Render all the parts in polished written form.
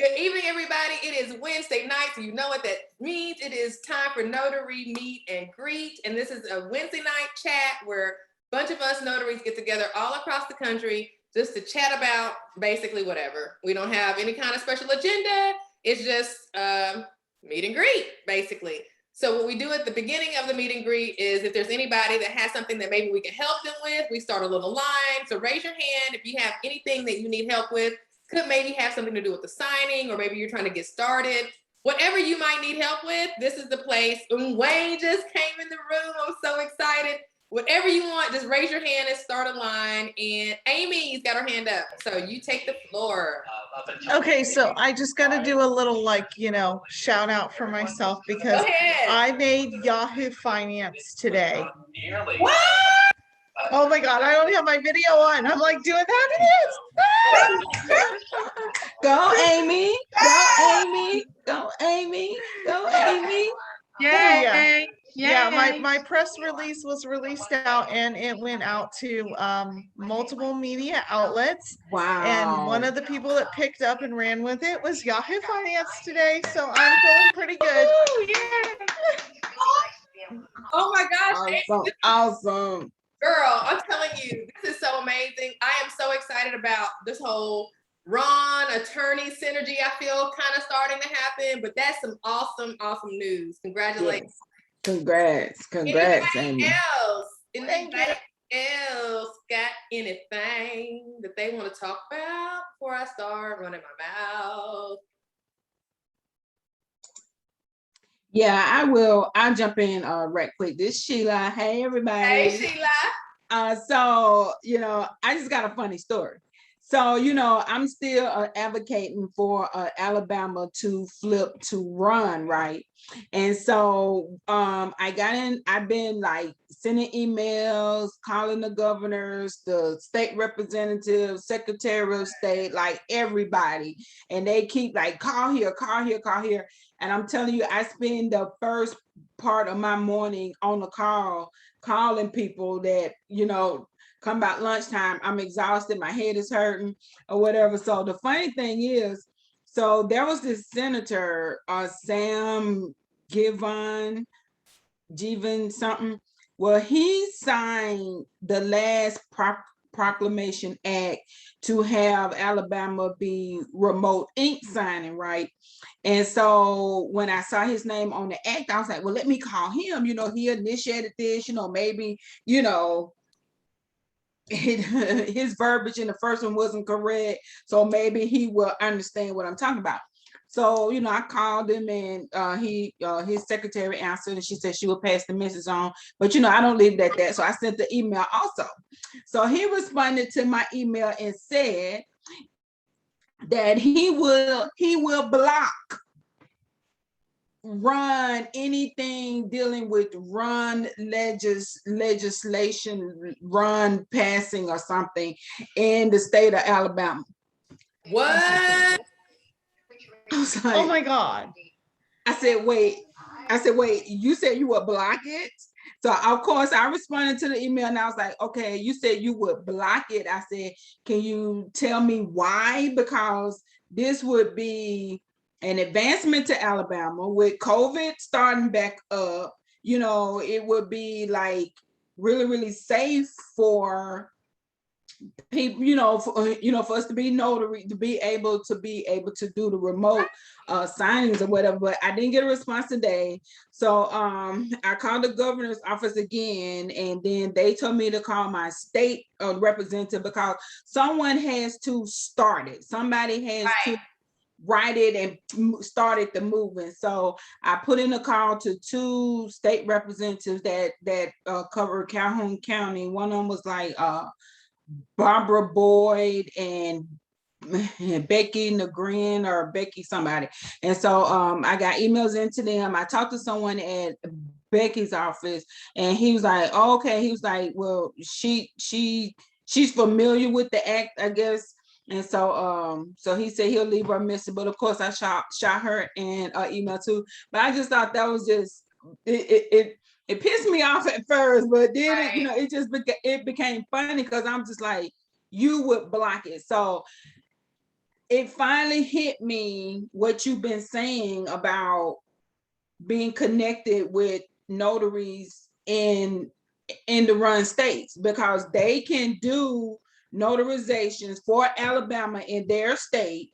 Good evening, everybody. It is Wednesday night, so you know what that means. It is time for Notary Meet and Greet, and this is a Wednesday night chat where a bunch of us notaries get together all across the country just to chat about basically whatever. We don't have any kind of special agenda. It's just meet and greet, basically. So what we do at the beginning of the meet and greet is if there's anybody that has something that maybe we can help them with, we start a little line. So raise your hand if you have anything that you need help with. Could maybe have something to do with the signing, or maybe you're trying to get started. Whatever you might need help with, this is the place. And Wayne just came in the room. I'm so excited. Whatever you want, just raise your hand and start a line. And Amy's got her hand up. So you take the floor. Okay, so I just got to do a little, shout out for myself because I made Yahoo Finance today. What? Oh my God, I don't have my video on. I'm like doing that. It is. Go, Amy. Go, Amy. Go, Amy. Go, Amy. Yay. Yeah, my press release was released out and it went out to multiple media outlets. Wow. And one of the people that picked up and ran with it was Yahoo Finance today. So I'm feeling pretty good. Oh my gosh. Awesome. Girl, I'm telling you, this is so amazing. I am so excited about this whole Ron attorney synergy. I feel kind of starting to happen, but that's some awesome news. Congratulations. Yes. Congrats, Amy. Anybody else got anything that they want to talk about before I start running my mouth? Yeah, I will. I'll jump in right quick. This is Sheila. Hey, everybody. Hey, Sheila. So, I just got a funny story. So, I'm still advocating for Alabama to flip to run, right? And so I've been like sending emails, calling the governors, the state representatives, secretary of state, like everybody. And they keep like, call here. And I'm telling you, I spend the first part of my morning on the call, calling people that, come about lunchtime. I'm exhausted. My head is hurting or whatever. So the funny thing is, so there was this senator, Sam Given something. Well, he signed the last proclamation act to have Alabama be remote ink signing, right? And so when I saw his name on the act, I was like, well, let me call him. He initiated this, maybe, his verbiage in the first one wasn't correct. So maybe he will understand what I'm talking about. So, I called him and his secretary answered and she said she would pass the message on. But, I don't leave it at that. So I sent the email also. So he responded to my email and said that he will block run anything dealing with run legislation, run passing or something in the state of Alabama. What? I was like, oh my God. I said, wait, you said you would block it? So of course I responded to the email and I was like, okay, you said you would block it. I said, can you tell me why? Because this would be an advancement to Alabama with COVID starting back up. It would be like really, really safe for people, for us to be notary, to be able to do the remote signings or whatever. But I didn't get a response today. So I called the governor's office again, and then they told me to call my state representative because someone has to start it. Somebody has to write it and started the movement. So I put in a call to 2 state representatives that cover Calhoun County. One of them was like Barbara Boyd and Becky Negrin or Becky somebody. And so I got emails into them. I talked to someone at Becky's office and he was like, oh, okay. He was like, well, she's familiar with the act, I guess. And so so he said he'll leave her a message, but of course I shot her an email too. But I just thought that was just it pissed me off at first, but then it became funny because I'm just like, you would block it. So it finally hit me what you've been saying about being connected with notaries in the run states, because they can do notarizations for Alabama in their state.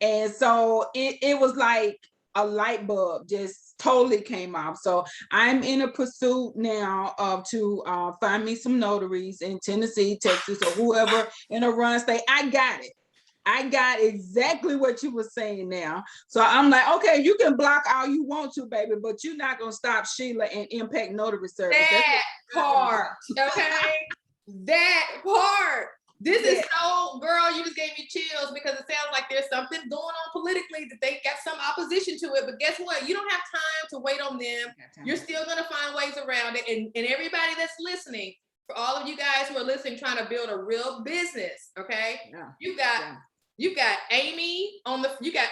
And so it was like a light bulb just totally came off. So I'm in a pursuit now of to find me some notaries in Tennessee, Texas, or whoever in a run state. I got exactly what you were saying now. So I'm like, okay, you can block all you want to, baby, but you're not gonna stop Sheila and Impact Notary Service. That part, okay? That part. This is so, girl, you just gave me chills, because it sounds like there's something going on politically, that they got some opposition to it. But guess what? You don't have time to wait on them. You're still going to find ways around it. And everybody that's listening, for all of you guys who are listening, trying to build a real business, okay? Yeah. You got Amy you got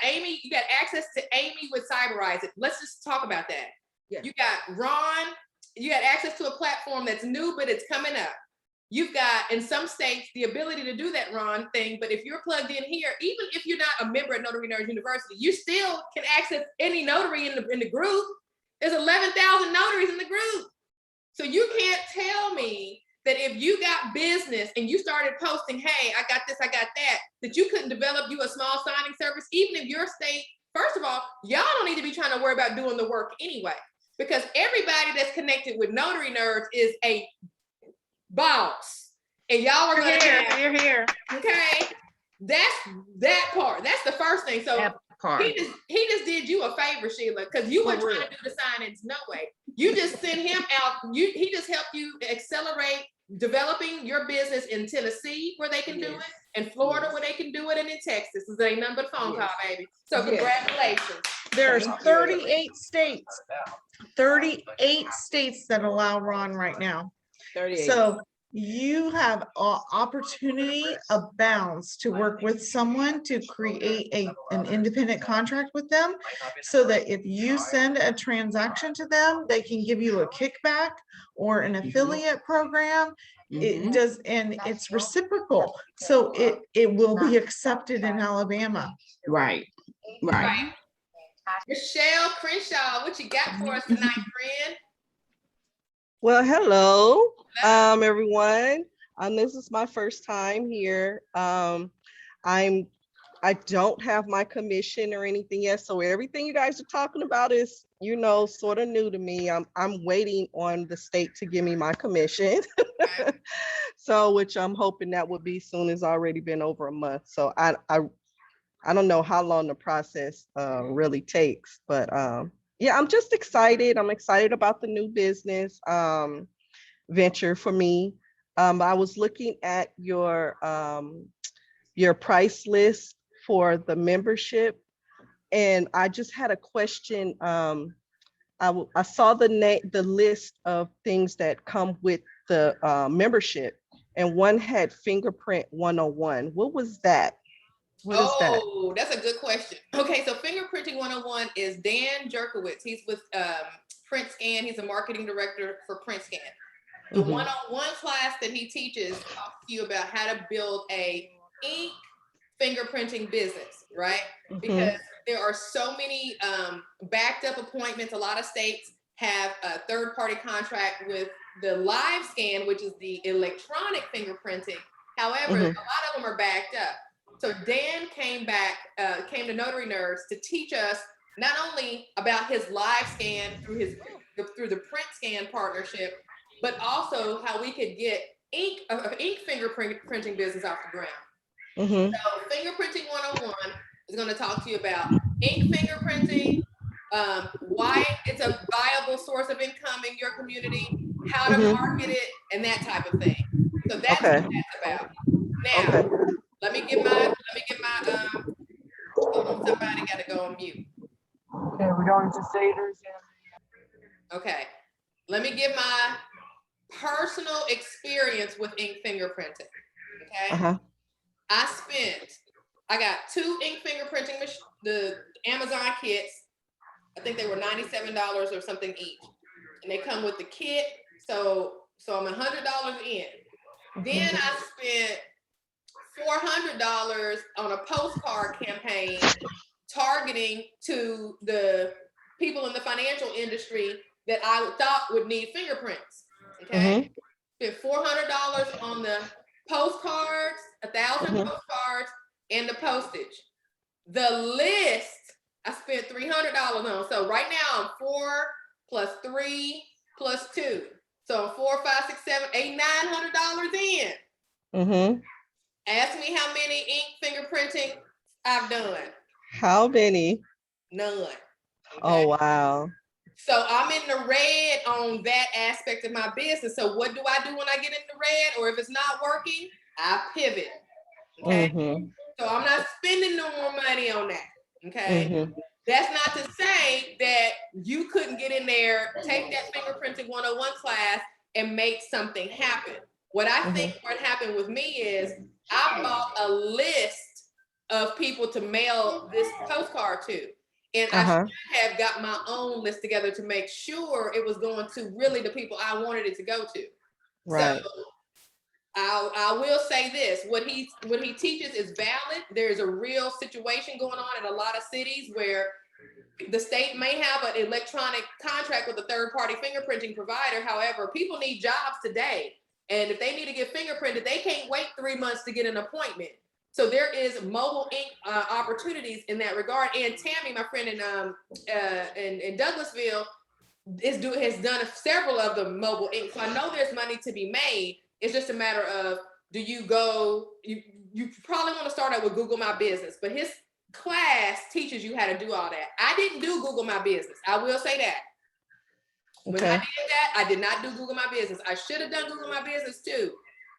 access to Amy with Cyberize It. Let's just talk about that. Yeah. You got Ron, you got access to a platform that's new, but it's coming up. You've got, in some states, the ability to do that Ron thing, but if you're plugged in here, even if you're not a member at Notary Nerds University, you still can access any notary in the group. There's 11,000 notaries in the group. So you can't tell me that if you got business and you started posting, hey, I got this, I got that you couldn't develop you a small signing service, even if your state, first of all, y'all don't need to be trying to worry about doing the work anyway, because everybody that's connected with Notary Nerds is a boss, and y'all are gonna here. Okay, that's that part. That's the first thing. So he just did you a favor, Sheila, because you weren't trying to do the signings. No way. You just sent him out. He just helped you accelerate developing your business in Tennessee, where they can do it, in Florida, where they can do it, and in Texas. This ain't nothing but a phone call, baby. So congratulations. There's 38 states. 38 states that allow Ron right now. 38. So you have opportunity abounds to work with someone to create an independent contract with them, so that if you send a transaction to them, they can give you a kickback or an affiliate program. It does, and it's reciprocal, so it will be accepted in Alabama. Right. Michelle Crenshaw, what you got for us tonight, friend? Well, hello, everyone. This is my first time here. I don't have my commission or anything yet, so everything you guys are talking about is, sort of new to me. I'm waiting on the state to give me my commission. So, which I'm hoping that would be soon. It's already been over a month, so I don't know how long the process really takes, but yeah, I'm just excited. I'm excited about the new business venture for me. I was looking at your price list for the membership, and I just had a question. I saw the list of things that come with the membership, and one had Fingerprint 101. What was that? What is that? Oh, that's a good question. Okay, so Fingerprinting 101 is Dan Jerkowitz. He's with Print Scan. He's a marketing director for Print Scan. The one-on-one class that he teaches talks to you about how to build a ink fingerprinting business, right? Because there are so many backed up appointments. A lot of states have a third-party contract with the live scan, which is the electronic fingerprinting. However, a lot of them are backed up. So Dan came to Notary Nerds to teach us not only about his live scan through the Print Scan partnership, but also how we could get ink fingerprinting business off the ground. So Fingerprinting 101 is going to talk to you about ink fingerprinting, why it's a viable source of income in your community, how to market it, and that type of thing. So that's what that's about. Now, let me get my hold on, somebody got to go on mute. Okay, we're going to Saders. Okay, let me give my personal experience with ink fingerprinting. Okay, I got 2 ink fingerprinting the Amazon kits. I think they were $97 or something each, and they come with the kit. So I'm $100 in. Then I spent $400 on a postcard campaign targeting to the people in the financial industry that I thought would need fingerprints. Okay. Spent $400 on the postcards, 1,000 postcards, and the postage. The list I spent $300 on. So right now I'm 4 plus 3 plus 2. So I'm 4, 5, 6, 7, 8, $900 in. Ask me how many ink fingerprinting I've done. How many? None. Okay? Oh, wow. So I'm in the red on that aspect of my business. So what do I do when I get in the red? Or if it's not working, I pivot. Okay. So I'm not spending no more money on that. Okay. That's not to say that you couldn't get in there, take that fingerprinting 101 class and make something happen. What I think what happened with me is I bought a list of people to mail this postcard to. And I should have got my own list together to make sure it was going to really the people I wanted it to go to. Right. So I will say this, what he teaches is valid. There's a real situation going on in a lot of cities where the state may have an electronic contract with a third-party fingerprinting provider. However, people need jobs today. And if they need to get fingerprinted, they can't wait 3 months to get an appointment. So there is mobile ink opportunities in that regard. And Tammy, my friend in Douglasville, has done several of the mobile ink. So I know there's money to be made. It's just a matter of, do you go, you probably want to start out with Google My Business, but his class teaches you how to do all that. I didn't do Google My Business. I will say that. When I did that, I did not do Google My Business. I should have done Google My Business too.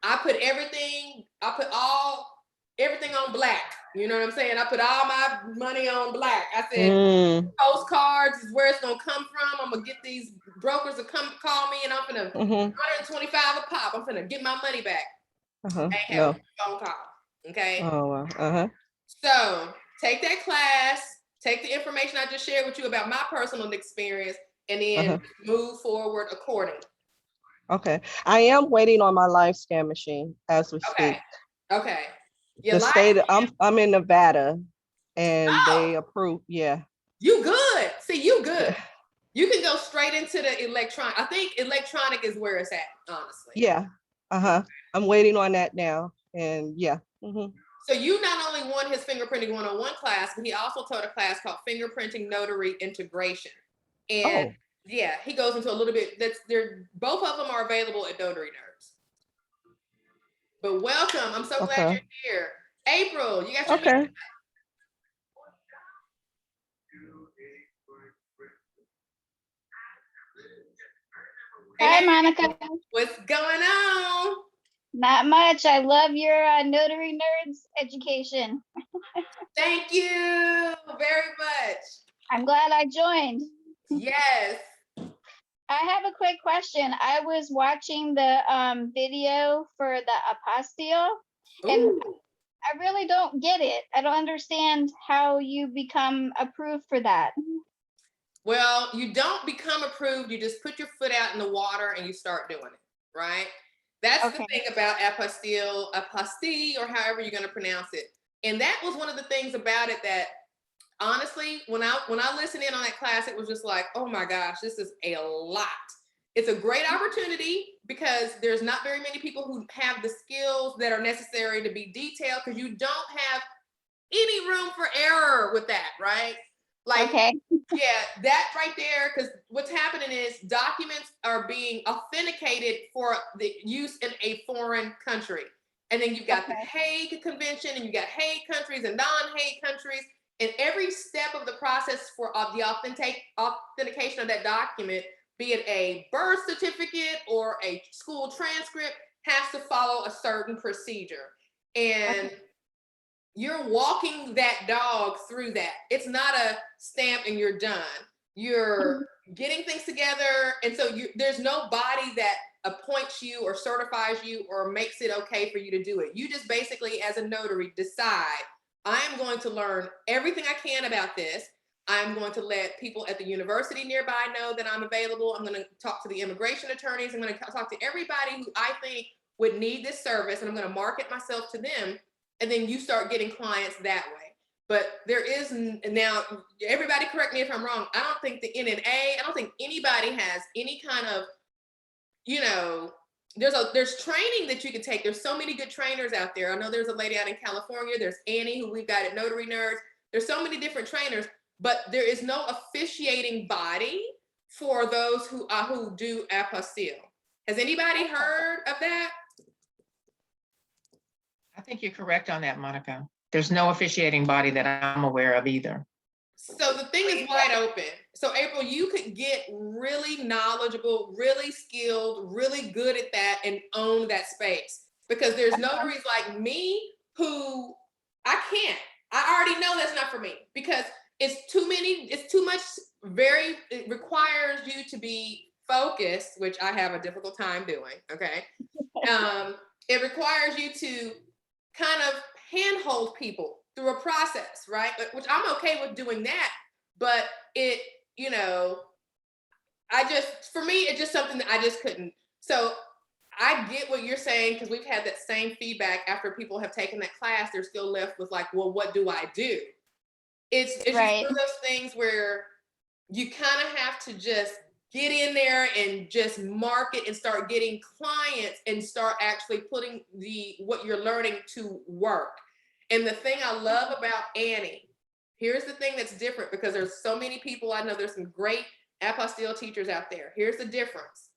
I put everything on black. You know what I'm saying? I put all my money on black. I said, postcards is where it's gonna come from. I'm gonna get these brokers to come call me, and I'm gonna $125 a pop. I'm gonna get my money back. Ain't have a phone call. Okay. So take that class, take the information I just shared with you about my personal experience, and then move forward accordingly. Okay. I am waiting on my live scan machine as we speak. Okay. The state, I'm in Nevada, and they approve. Yeah. You good. See, you good. You can go straight into the electronic. I think electronic is where it's at, honestly. Yeah. I'm waiting on that now. And yeah. So you not only won his fingerprinting 101 class, but he also taught a class called Fingerprinting Notary Integration. And yeah, he goes into a little bit, both of them are available at Notary Nerds. But welcome. I'm so glad you're here. April, you got your name. Hi, Monica. What's going on? Not much. I love your Notary Nerds education. Thank you very much. I'm glad I joined. Yes. I have a quick question. I was watching the video for the apostille, and I really don't get it. I don't understand how you become approved for that. Well, you don't become approved. You just put your foot out in the water and you start doing it, right? That's the thing about apostille, or however you're going to pronounce it. And that was one of the things about it that, honestly, when I listened in on that class, it was just like, oh my gosh, this is a lot. It's a great opportunity because there's not very many people who have the skills that are necessary to be detailed, because you don't have any room for error with that, right? Like, yeah, that right there, because what's happening is documents are being authenticated for the use in a foreign country. And then you've got the Hague Convention, and you got Hague countries and non-Hague countries. And every step of the process for the authentication of that document, be it a birth certificate or a school transcript, has to follow a certain procedure. And you're walking that dog through that. It's not a stamp and you're done. You're getting things together. And so there's no body that appoints you or certifies you or makes it okay for you to do it. You just basically, as a notary, decide, I am going to learn everything I can about this. I'm going to let people at the university nearby know that I'm available. I'm going to talk to the immigration attorneys. I'm going to talk to everybody who I think would need this service, and I'm going to market myself to them. and then you start getting clients that way. But there is now, everybody correct me if I'm wrong, I don't think the NNA, I don't think anybody has any kind of, you know, there's training that you can take. There's so many good trainers out there. I know there's a lady out in California. There's Annie, who we've got at Notary Nerds. There's so many different trainers, but there is no officiating body for those who do apostille. Has anybody heard of that? I think you're correct on that, Monica. There's no officiating body that I'm aware of either. So the thing is wide open. So April, you could get really knowledgeable, really skilled, really good at that and own that space, because there's notaries like me who I already know that's not for me, because it's too much, it requires you to be focused, which I have a difficult time doing, okay? It requires you to kind of handhold people through a process, right? Which I'm okay with doing that, but it, you know, for me, it's just something that I just couldn't. So I get what you're saying, because we've had that same feedback after people have taken that class. They're still left with like, well, what do I do? It's right. Just one of those things where you kind of have to just get in there and just market and start getting clients and start actually putting what you're learning to work. And the thing I love about Annie, here's the thing that's different, because there's so many people I know, there's some great apostille teachers out there. Here's the difference.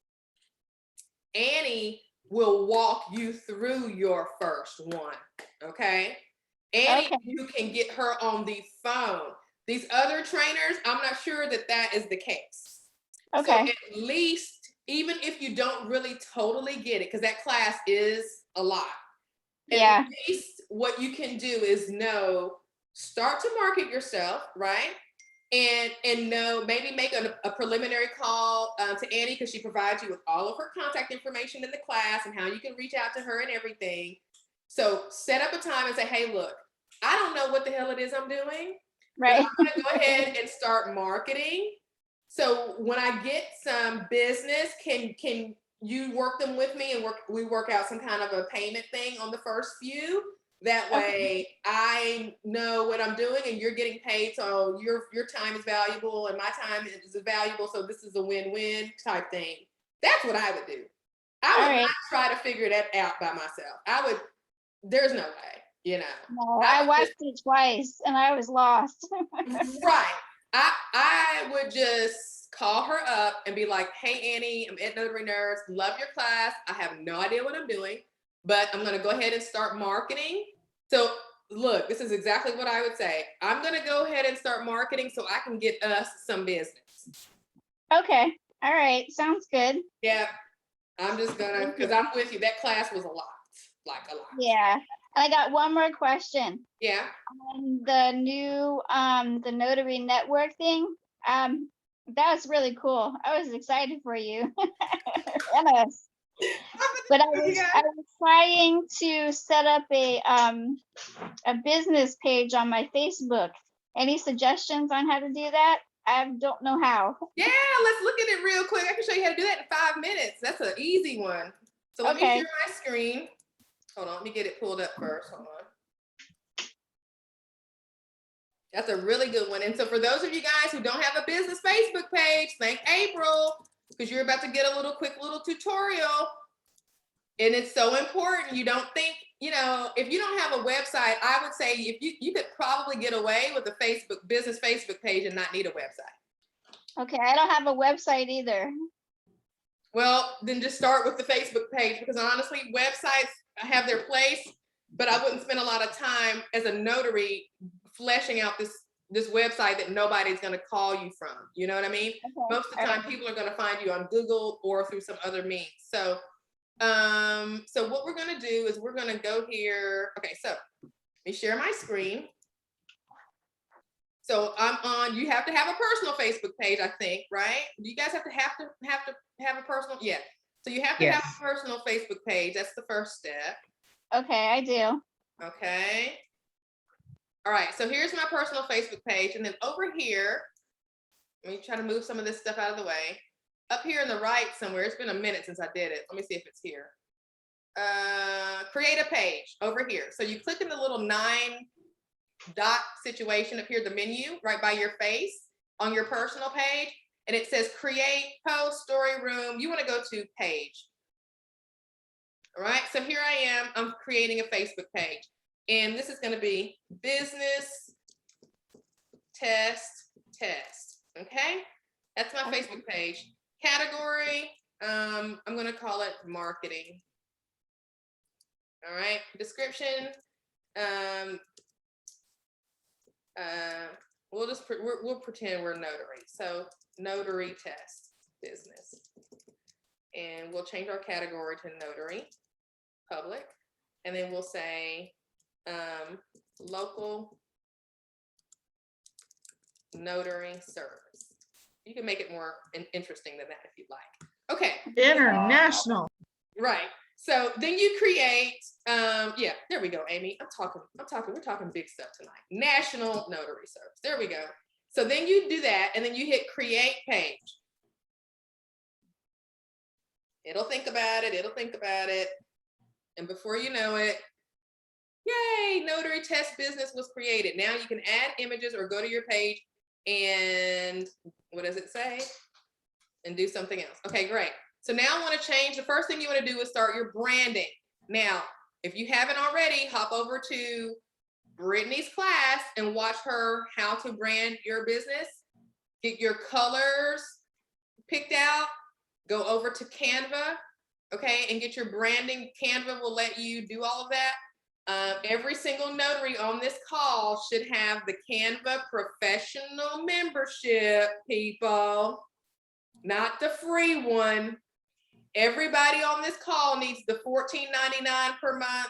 Annie will walk you through your first one, okay? Annie, you can get her on the phone. These other trainers, I'm not sure that is the case. Okay. So at least, even if you don't really totally get it, because that class is a lot. At least what you can do is start to market yourself, right? And maybe make a preliminary call to Annie, because she provides you with all of her contact information in the class and how you can reach out to her and everything. So set up a time and say, hey, look, I don't know what the hell it is I'm doing, right? But I'm gonna go ahead and start marketing. So when I get some business, can you work them with me, and we work out some kind of a payment thing on the first few? That way I know what I'm doing and you're getting paid. So your time is valuable and my time is valuable. So this is a win-win type thing. That's what I would do. I would not try to figure that out by myself. There's no way, you know. No, I watched it twice and I was lost. Right. I would just call her up and be like, hey, Annie, I'm at Notary Nerds. Love your class. I have no idea what I'm doing, but I'm going to go ahead and start marketing. So look, this is exactly what I would say. I'm going to go ahead and start marketing so I can get us some business. Okay. All right. Sounds good. Yeah. I'm just going to, because I'm with you. That class was a lot. Like a lot. Yeah. I got one more question. Yeah. On the new, the Notary Network thing, that was really cool. I was excited for you. And us. But I was trying to set up a business page on my Facebook. Any suggestions on how to do that? I don't know how. Yeah, let's look at it real quick. I can show you how to do that in 5 minutes. That's an easy one. So let me share my screen. Hold on, let me get it pulled up first. Hold on. That's a really good one. And so for those of you guys who don't have a business Facebook page, thank April, because you're about to get a quick little tutorial. And it's so important. You don't think, if you don't have a website, I would say if you could probably get away with a business Facebook page and not need a website. Okay, I don't have a website either. Well, then just start with the Facebook page, because honestly, websites have their place, but I wouldn't spend a lot of time as a notary fleshing out this website that nobody's going to call you from. You know what I mean? Okay. Most of the time, people are going to find you on Google or through some other means. So what we're going to do is we're going to go here. Okay, so let me share my screen. So you have to have a personal Facebook page, I think, right? Do you guys have to have a personal? Yeah. So you have to have a personal Facebook page. That's the first step. Okay, I do. Okay. All right, so here's my personal Facebook page. And then over here, let me try to move some of this stuff out of the way. Up here on the right somewhere, it's been a minute since I did it. Let me see if it's here. create a page over here. So you click in the little 9 dot situation up here, the menu right by your face on your personal page, and it says create post story room. You want to go to page. All right, so here I am, I'm creating a Facebook page, and this is going to be business test. Okay, that's my Facebook page. Category, I'm going to call it marketing. All right, description, we'll pretend we're notary. So notary test business, and we'll change our category to notary public, and then we'll say local notary service. You can make it more interesting than that if you'd like. Okay. International. Right. So then you create, yeah, there we go, Amy. We're talking big stuff tonight. National notary service. There we go. So then you do that, and then you hit create page. It'll think about it. And before you know it, yay, notary test business was created. Now you can add images or go to your page and what does it say? And do something else. Okay, great. So now I want to change. The first thing you want to do is start your branding. Now, if you haven't already, hop over to Brittany's class and watch her how to brand your business. Get your colors picked out. Go over to Canva, okay, and get your branding. Canva will let you do all of that. Every single notary on this call should have the Canva professional membership, people, not the free one. Everybody on this call needs the $14.99 per month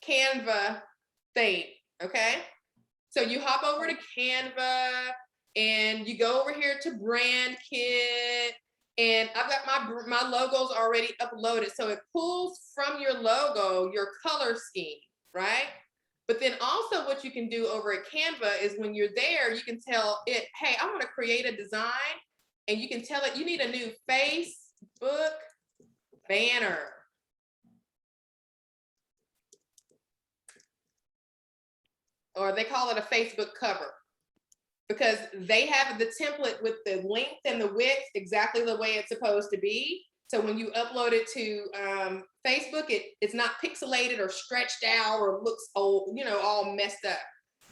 Canva thing, okay? So you hop over to Canva and you go over here to brand kit, and I've got my logos already uploaded. So it pulls from your logo, your color scheme, right? But then also what you can do over at Canva is when you're there, you can tell it, hey, I want to create a design, and you can tell it you need a new Facebook banner. Or they call it a Facebook cover, because they have the template with the length and the width exactly the way it's supposed to be. So when you upload it to Facebook, it's not pixelated or stretched out or looks old, you know, all messed up.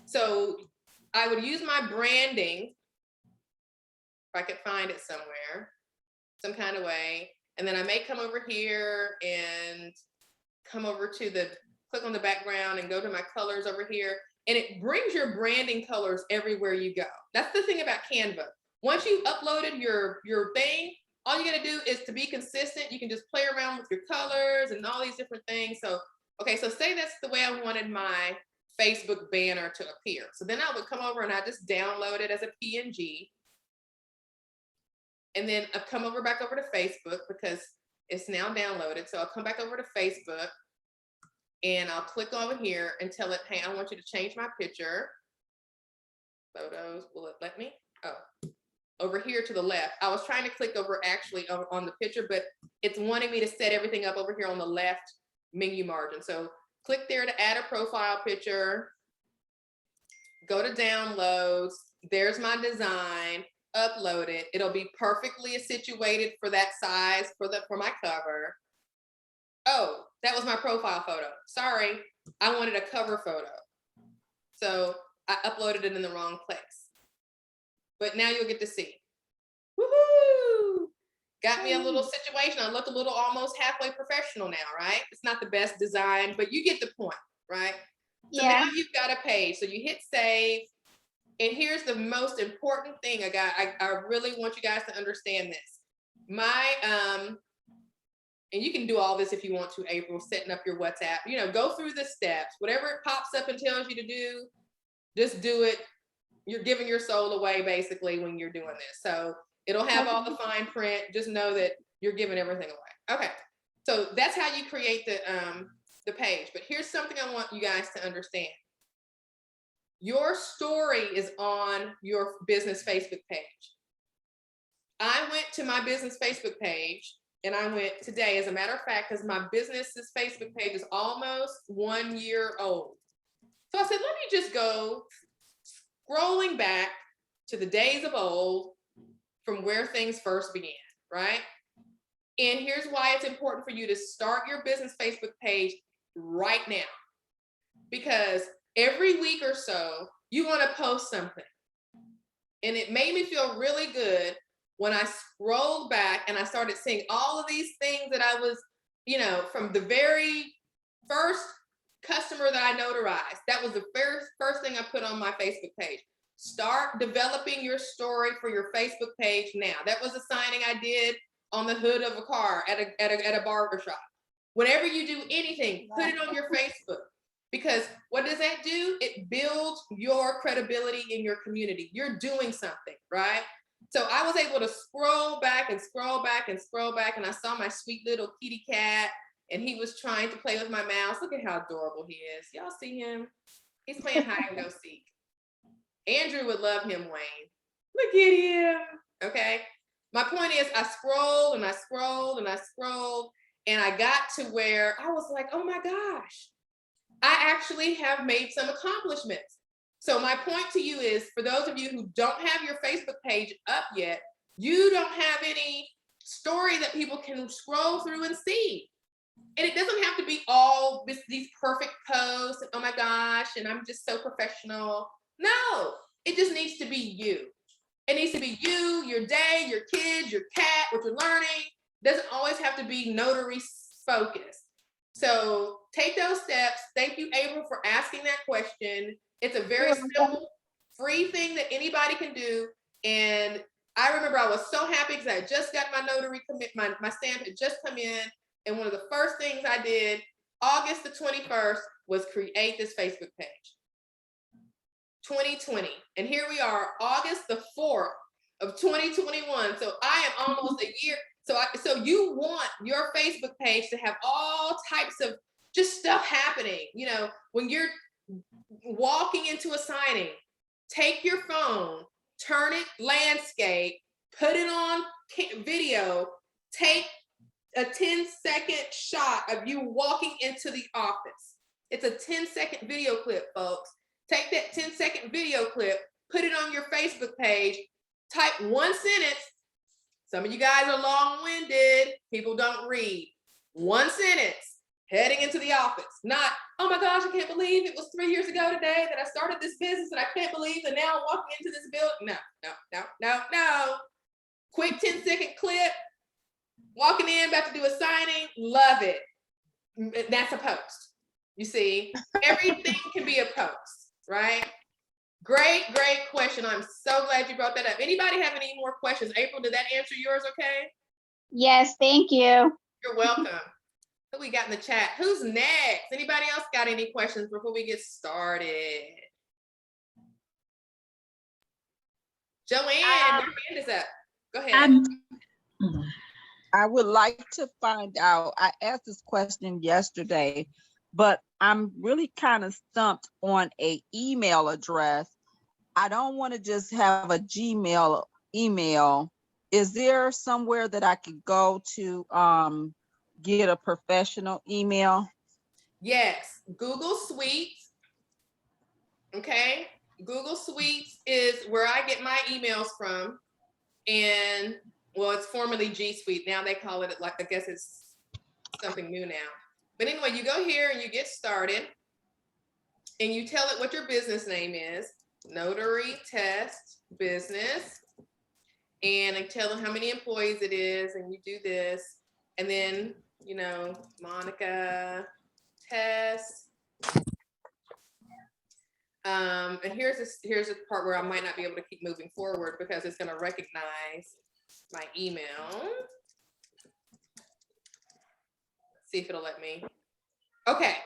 So I would use my branding, if I could find it somewhere, some kind of way. And then I may come over here and come over to click on the background and go to my colors over here. And it brings your branding colors everywhere you go. That's the thing about Canva. Once you've uploaded your thing, all you gotta do is to be consistent. You can just play around with your colors and all these different things. So, okay, so say that's the way I wanted my Facebook banner to appear. So then I would come over and I just download it as a PNG. And then I'll come back over to Facebook because it's now downloaded. So I'll come back over to Facebook and I'll click over here and tell it, hey, I want you to change my picture. Photos, will it let me? Oh, over here to the left. I was trying to click over actually on the picture, but it's wanting me to set everything up over here on the left menu margin. So click there to add a profile picture. Go to downloads. There's my design. Upload it. It'll be perfectly situated for that size for my cover. Oh, that was my profile photo. Sorry, I wanted a cover photo. So I uploaded it in the wrong place. But now you'll get to see. Woohoo! Got me a little situation. I look a little almost halfway professional now, right? It's not the best design, but you get the point, right? So Yeah. now you've got a page. So you hit save. And here's the most important thing I really want you guys to understand this. And you can do all this if you want to, April, setting up your WhatsApp, you know, go through the steps, whatever it pops up and tells you to do, just do it. You're giving your soul away basically when you're doing this. So it'll have all the fine print. Just know that you're giving everything away. Okay. So that's how you create the page. But here's something I want you guys to understand. Your story is on your business Facebook page. I went to my business Facebook page and I went today, as a matter of fact, because my business's Facebook page is almost 1 year old. So I said, let me just go scrolling back to the days of old from where things first began, right? And here's why it's important for you to start your business Facebook page right now. Because every week or so, you want to post something. And it made me feel really good when I scrolled back and I started seeing all of these things that I was, you know, from the very first customer that I notarized. That was the first thing I put on my Facebook page. Start developing your story for your Facebook page now. That was a signing I did on the hood of a car at a barber shop. Whenever you do anything, put it on your Facebook. Because what does that do? It builds your credibility in your community. You're doing something, right? So I was able to scroll back and scroll back and scroll back, and I saw my sweet little kitty cat, and he was trying to play with my mouse. Look at how adorable he is. Y'all see him? He's playing hide and go seek. Andrew would love him, Wayne. Look at him. Okay. My point is, I scrolled and I scrolled and I scrolled, and I got to where I was like, oh my gosh, I actually have made some accomplishments. So my point to you is, for those of you who don't have your Facebook page up yet, you don't have any story that people can scroll through and see. And it doesn't have to be all these perfect posts and oh my gosh, and I'm just so professional. No, it just needs to be you. It needs to be you, your day, your kids, your cat, what you're learning. It doesn't always have to be notary focused. So take those steps. Thank you, April, for asking that question. It's a very simple, free thing that anybody can do. And I remember I was so happy because I just got my notary commit, my stamp had just come in. And one of the first things I did, August the 21st, was create this Facebook page. 2020. And here we are, August the 4th of 2021. So I am almost a year. So you want your Facebook page to have all types of just stuff happening. You know, when you're walking into a signing, take your phone, turn it landscape, put it on video, take a 10-second shot of you walking into the office. It's a 10-second video clip, folks. Take that 10-second video clip, put it on your Facebook page, type one sentence. Some of you guys are long-winded. People don't read. One sentence, heading into the office. Not, oh my gosh, I can't believe it was 3 years ago today that I started this business and I can't believe that now I'm walking into this building. No. Quick 10-second clip, walking in, about to do a signing, love it. That's a post. You see, everything can be a post, right? Great question. I'm so glad you brought that up. Anybody have any more questions? April, did that answer yours okay? Yes, thank you. You're welcome. Who we got in the chat? Who's next? Anybody else got any questions before we get started? Joanne, your hand is up. Go ahead. I would like to find out, I asked this question yesterday, but I'm really kind of stumped on an email address. I don't want to just have a Gmail email. Is there somewhere that I could go to get a professional email? Yes, Google Suites. Okay, Google Suites is where I get my emails from. And well, it's formerly G Suite. Now they call it, like, I guess it's something new now. But anyway, you go here and you get started and you tell it what your business name is, Notary Test Business. And I tell them how many employees it is, and you do this. And then, you know, Monica Test. And here's a part where I might not be able to keep moving forward because it's going to recognize my email. See if it'll let me. Okay,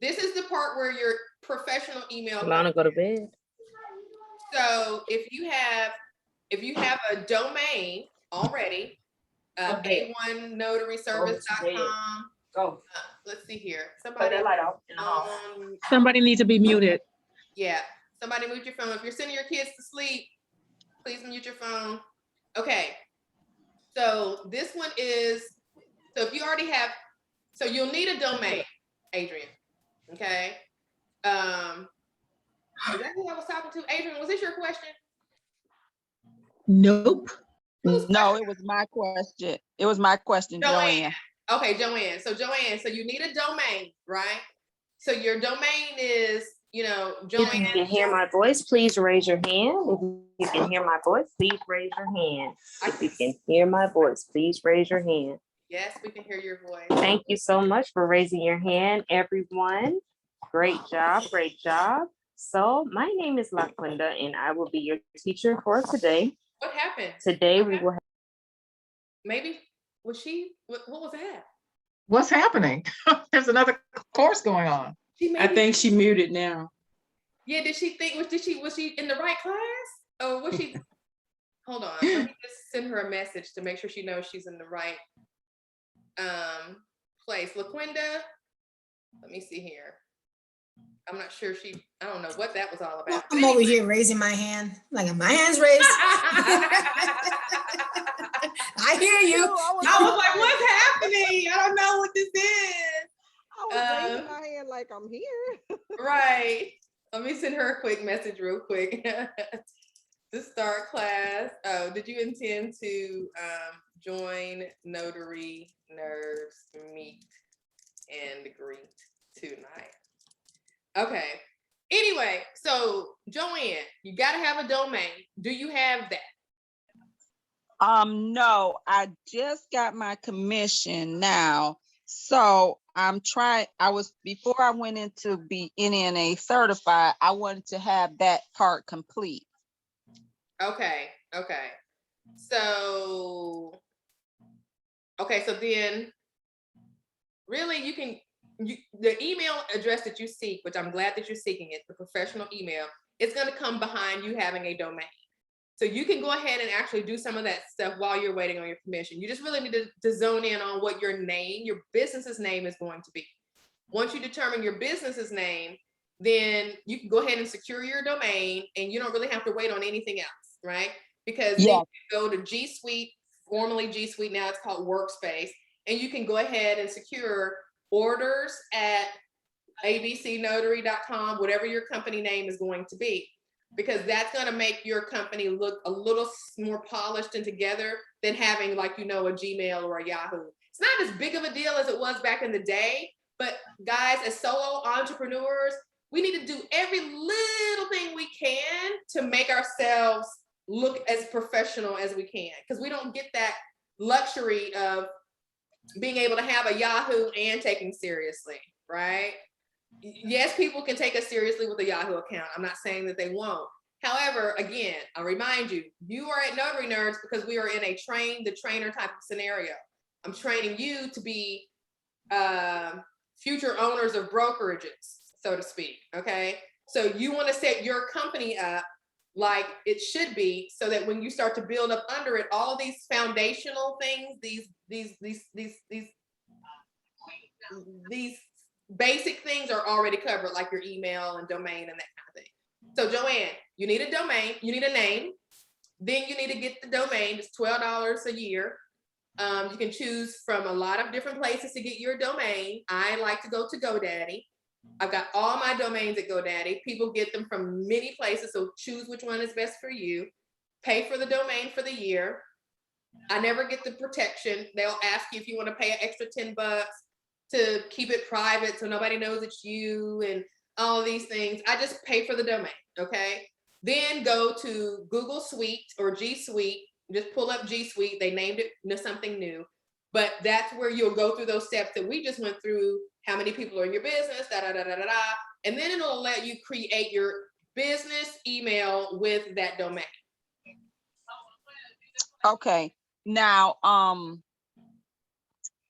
this is the part where your professional email. Lana, go to bed. So if you have a domain already, a1notaryservice.com. Go. Let's see here. Put that light off in the hall. Somebody needs to be muted. Yeah, somebody mute your phone. If you're sending your kids to sleep, please mute your phone. Okay, so this one is So if you already have, so you'll need a domain, Adrian. Okay. Is that who I was talking to? Adrian, was this your question? Nope. No, it was my question. It was my question, Joanne. Okay, Joanne. So Joanne, so you need a domain, right? So your domain is, you know, Joanne. If you can hear my voice, please raise your hand. If you can hear my voice, please raise your hand. If you can hear my voice, please raise your hand. Yes, we can hear your voice. Thank you so much for raising your hand, everyone. Great job, great job. So my name is LaQuinda, and I will be your teacher for today. What happened? Today we will have maybe, was she, what was that? What's happening? There's another course going on. I think she muted now. Yeah, did she think, was she in the right class? Or was she, hold on, let me just send her a message to make sure she knows she's in the right place. LaQuinda, let me see here. I'm not sure I don't know what that was all about. I'm over here raising my hand, like my hand's raised. I hear you. I was like, what's happening? I don't know what this is. I was raising my hand like I'm here. Right. Let me send her a quick message real quick to start class. Oh, did you intend to join Notary Nerds Meet and Greet tonight? Okay. Anyway, so Joanne, you got to have a domain. Do you have that? No, I just got my commission now. So before I went into be NNA certified, I wanted to have that part complete. Okay. So then really the email address that you seek, which I'm glad that you're seeking it, the professional email, it's going to come behind you having a domain. So you can go ahead and actually do some of that stuff while you're waiting on your commission. You just really need to zone in on what your business's name is going to be. Once you determine your business's name, then you can go ahead and secure your domain, and you don't really have to wait on anything else, right? Because then you can go to G Suite, formerly G Suite, now it's called Workspace, and you can go ahead and secure orders at abcnotary.com, whatever your company name is going to be, because that's going to make your company look a little more polished and together than having, like, a Gmail or a Yahoo. It's not as big of a deal as it was back in the day, but guys, as solo entrepreneurs, we need to do every little thing we can to make ourselves look as professional as we can, because we don't get that luxury of being able to have a Yahoo and taking seriously, right? Yes, people can take us seriously with a Yahoo account. I'm not saying that they won't. However, again, I'll remind you, you are at Notary Nerds because we are in a train the trainer type of scenario. I'm training you to be future owners of brokerages, so to speak, okay? So you want to set your company up like it should be, so that when you start to build up under it, all of these foundational things, these basic things are already covered, like your email and domain and that kind of thing. So Joanne, you need a domain, you need a name, then you need to get the domain. It's $12 a year. You can choose from a lot of different places to get your domain. I like to go to GoDaddy. I've got all my domains at GoDaddy. People get them from many places, so choose which one is best for you. Pay for the domain for the year. I never get the protection. They'll ask you if you want to pay an extra $10 to keep it private so nobody knows it's you and all of these things. I just pay for the domain, okay? Then go to Google Suite or G Suite. Just pull up G Suite. They named it something new. But that's where you'll go through those steps that we just went through. How many people are in your business, and then it'll let you create your business email with that domain. Okay. Now,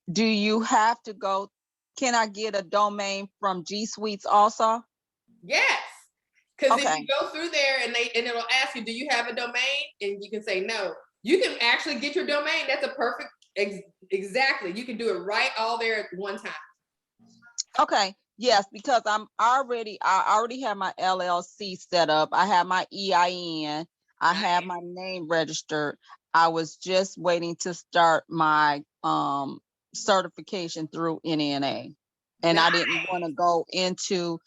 do you have to go? Can I get a domain from G Suites also? Yes. Because if you go through there and it'll ask you, do you have a domain? And you can say no. You can actually get your domain. That's a perfect, exactly. You can do it right all there at one time. Okay. Yes, because I already have my LLC set up. I have my EIN. I have my name registered. I was just waiting to start my certification through NNA. And I didn't want to go into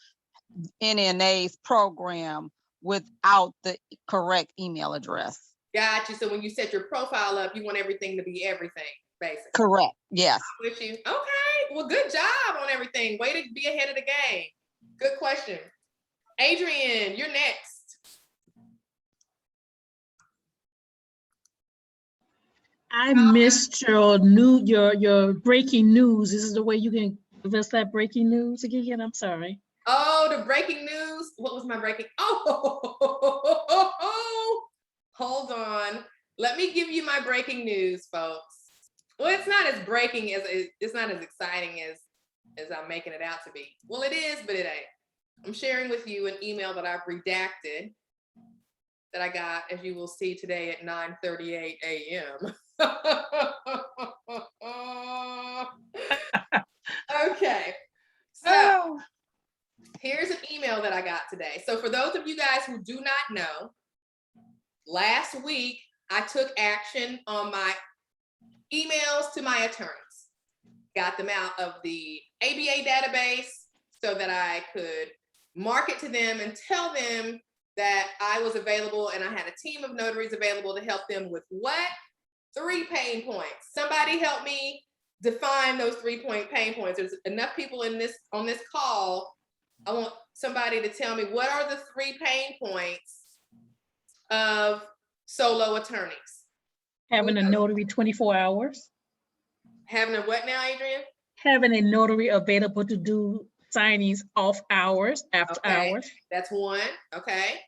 NNA's program without the correct email address. Got you. So when you set your profile up, you want everything to be everything, basically. Correct. Yes. I'm with you. Okay. Well, good job on everything. Way to be ahead of the game. Good question. Adrian, you're next. I missed your your breaking news. This is the way you can give us that breaking news again. I'm sorry. Oh, the breaking news. What was my breaking? Oh, hold on. Let me give you my breaking news, folks. Well, it's not as breaking as it's not as exciting as I'm making it out to be. Well, it is, but it ain't. I'm sharing with you an email that I've redacted that I got, as you will see today at 9:38 a.m. Okay, so here's an email that I got today. So for those of you guys who do not know, last week I took action on my emails to my attorneys. Got them out of the ABA database so that I could market to them and tell them that I was available and I had a team of notaries available to help them with what? 3 pain points. Somebody help me define those 3 pain points. There's enough people on this call. I want somebody to tell me what are the 3 pain points of solo attorneys. Having a notary 24 hours. Having a what now, Adrian? Having a notary available to do signings off hours, after hours. That's one. Okay.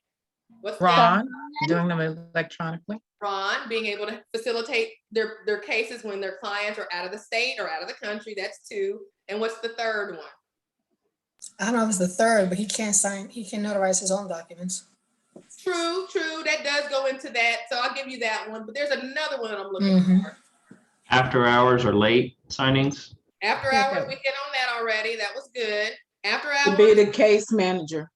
What's Ron, doing them electronically. Ron, being able to facilitate their cases when their clients are out of the state or out of the country. That's 2. And what's the third one? I don't know if it's the third, but he can't notarize his own documents. True. That does go into that. So I'll give you that one. But there's another one I'm looking for. After hours or late signings? After hours, we hit on that already. That was good. After hours. To be the case manager.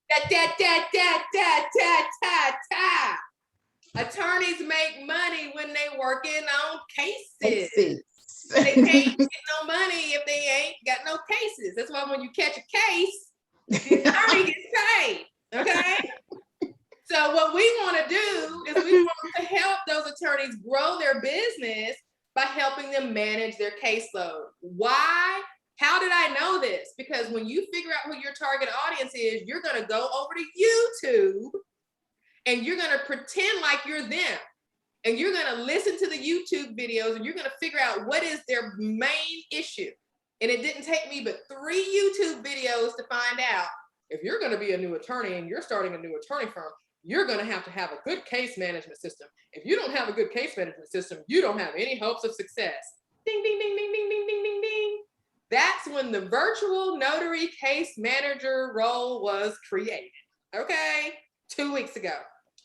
Attorneys make money when they working on cases. They can't get no money if they ain't got no cases. That's why when you catch a case, the attorney gets paid. Okay. So what we want to do is we want to help those attorneys grow their business by helping them manage their caseload. Why? How did I know this? Because when you figure out who your target audience is, you're going to go over to YouTube and you're going to pretend like you're them. And you're going to listen to the YouTube videos and you're going to figure out what is their main issue. And it didn't take me but 3 YouTube videos to find out if you're going to be a new attorney and you're starting a new attorney firm, you're going to have a good case management system. If you don't have a good case management system, you don't have any hopes of success. Ding, ding, ding, ding, ding, ding, ding, ding, ding. That's when the virtual notary case manager role was created. Okay, 2 weeks ago.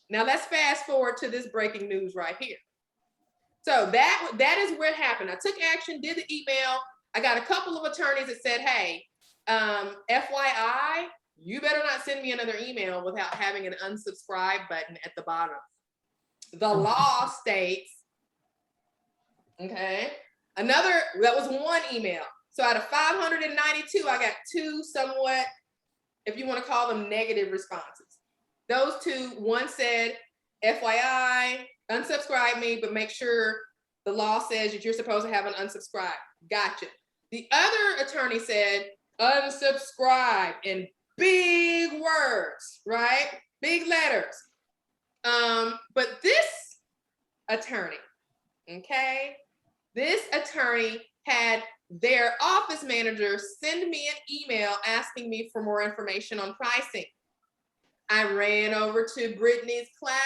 Now let's fast forward to this breaking news right here. So that is where it happened. I took action, did the email. I got a couple of attorneys that said, hey, FYI, you better not send me another email without having an unsubscribe button at the bottom. The law states, okay, that was 1 email. So out of 592, I got 2 somewhat, if you want to call them negative responses. Those 2, one said, FYI, unsubscribe me, but make sure the law says that you're supposed to have an unsubscribe. Gotcha. The other attorney said, unsubscribe in big words, right? Big letters. But this attorney, okay, this attorney had their office manager send me an email asking me for more information on pricing. I ran over to Brittany's class.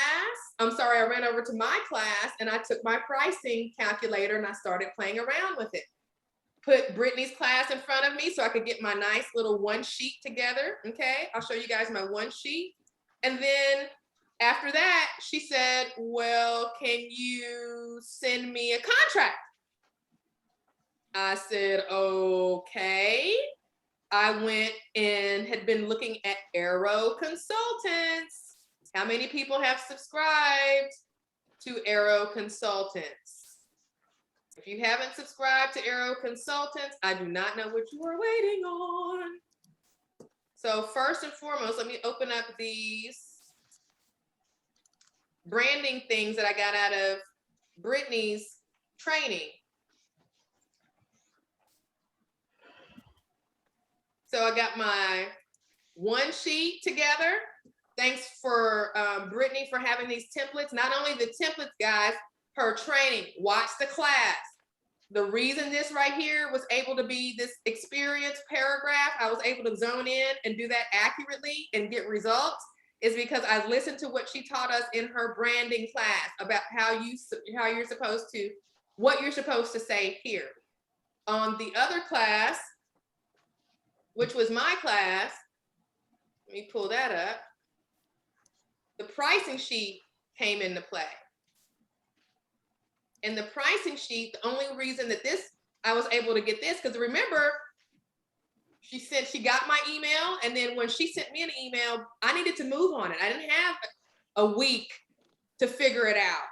I ran over to my class and I took my pricing calculator and I started playing around with it. Put Brittany's class in front of me so I could get my nice little 1 sheet together. Okay, I'll show you guys my 1 sheet. And then after that, she said, well, can you send me a contract? I said, okay. I went and had been looking at Arrow Consultants. How many people have subscribed to Arrow Consultants? If you haven't subscribed to Arrow Consultants, I do not know what you are waiting on. So first and foremost, let me open up these branding things that I got out of Brittany's training. So I got my one sheet together. Thanks for Brittany for having these templates. Not only the templates, guys, her training, watch the class. The reason this right here was able to be this experience paragraph, I was able to zone in and do that accurately and get results, is because I listened to what she taught us in her branding class about how you're supposed to, what you're supposed to say here. On the other class, which was my class, let me pull that up. The pricing sheet came into play. And the pricing sheet, the only reason that I was able to get this, because remember, she said she got my email, and then when she sent me an email, I needed to move on it. I didn't have a week to figure it out.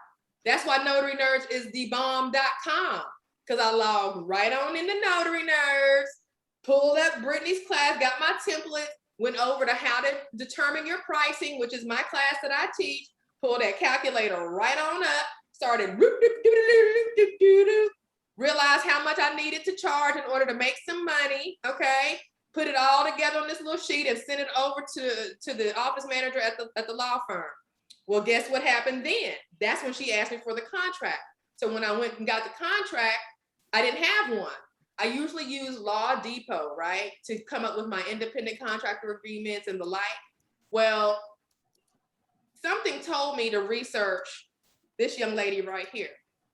That's why Notary Nerds is thebomb.com, because I logged right on into Notary Nerds, pulled up Brittany's class, got my template, went over to how to determine your pricing, which is my class that I teach, pulled that calculator right on up, started realized how much I needed to charge in order to make some money, okay? Put it all together on this little sheet and sent it over to the office manager at the law firm. Well, guess what happened then? That's when she asked me for the contract. So when I went and got the contract, I didn't have one. I usually use Law Depot, right? To come up with my independent contractor agreements and the like. Well, something told me to research this young lady right here.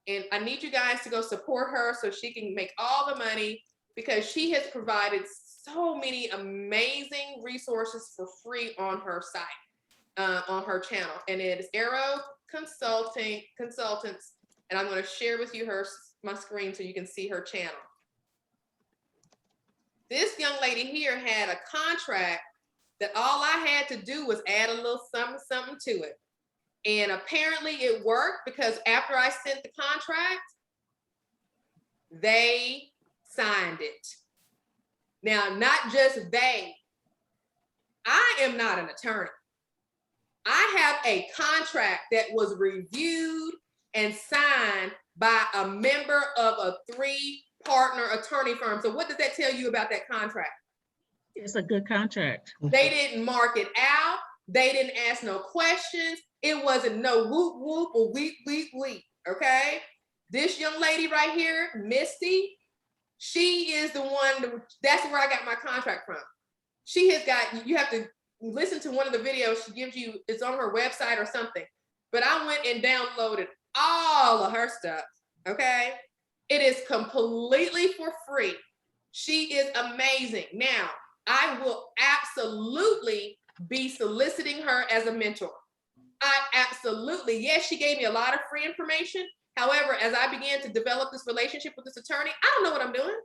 And I need you guys to go support her so she can make all the money, because she has provided so many amazing resources for free on her site, on her channel. And it is Arrow Consultants. And I'm going to share with you my screen so you can see her channel. This young lady here had a contract that all I had to do was add a little something to it. And apparently it worked, because after I sent the contract, they signed it. Now, not just they. I am not an attorney. I have a contract that was reviewed and signed by a member of a 3-partner attorney firm. So what does that tell you about that contract? It's a good contract. They didn't mark it out. They didn't ask no questions. It wasn't no whoop whoop or weep, okay? This young lady right here, Misty, she is the one, that's where I got my contract from. She has got, you have to listen to one of the videos she gives you, it's on her website or something. But I went and downloaded all of her stuff, okay? It is completely for free. She is amazing. Now, I will absolutely be soliciting her as a mentor. Yes, she gave me a lot of free information. However, as I began to develop this relationship with this attorney, I don't know what I'm doing.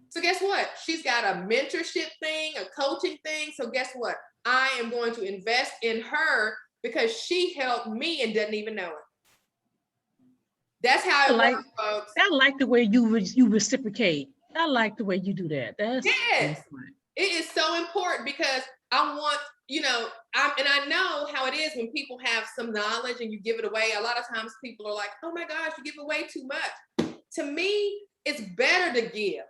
So guess what? She's got a mentorship thing, a coaching thing. So guess what? I am going to invest in her because she helped me and doesn't even know it. That's how it works, folks. I like the way you reciprocate. I like the way you do that. Yes. It is so important, because I want, I know how it is when people have some knowledge and you give it away. A lot of times people are like, oh my gosh, you give away too much. To me, it's better to give,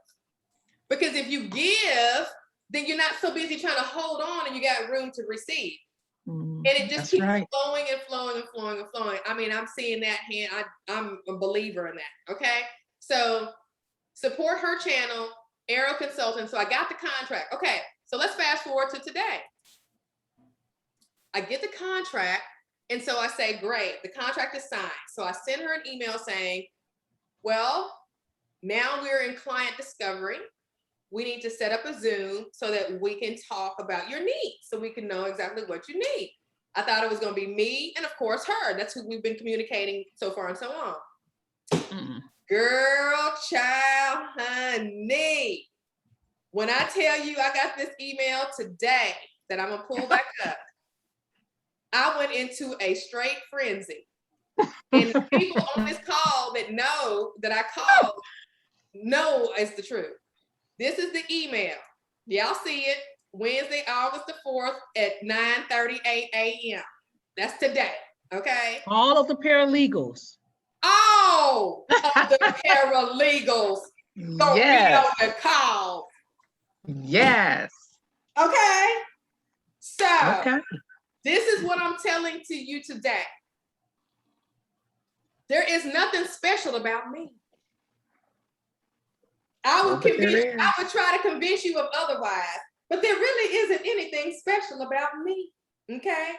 because if you give, then you're not so busy trying to hold on and you got room to receive. And it just keeps flowing and flowing and flowing and flowing. I mean, I'm seeing that hand. I'm a believer in that. Okay. So support her channel, Arrow Consulting. So I got the contract. Okay. So let's fast forward to today. I get the contract. And so I say, great, the contract is signed. So I send her an email saying, well, now we're in client discovery. We need to set up a Zoom so that we can talk about your needs, so we can know exactly what you need. I thought it was going to be me and, of course, her. That's who we've been communicating so far and so on. Girl, child, honey. When I tell you I got this email today that I'm going to pull back up, I went into a straight frenzy. And the people on this call that know that I called know it's the truth. This is the email. Y'all see it. Wednesday, August the 4th at 9:38 a.m. That's today, okay? All of the paralegals. All of the paralegals gonna be Yes. on the call. Yes. Okay? So, Okay. this is what I'm telling to you today. There is nothing special about me. I would try to convince you of otherwise, but there really isn't anything special about me, okay?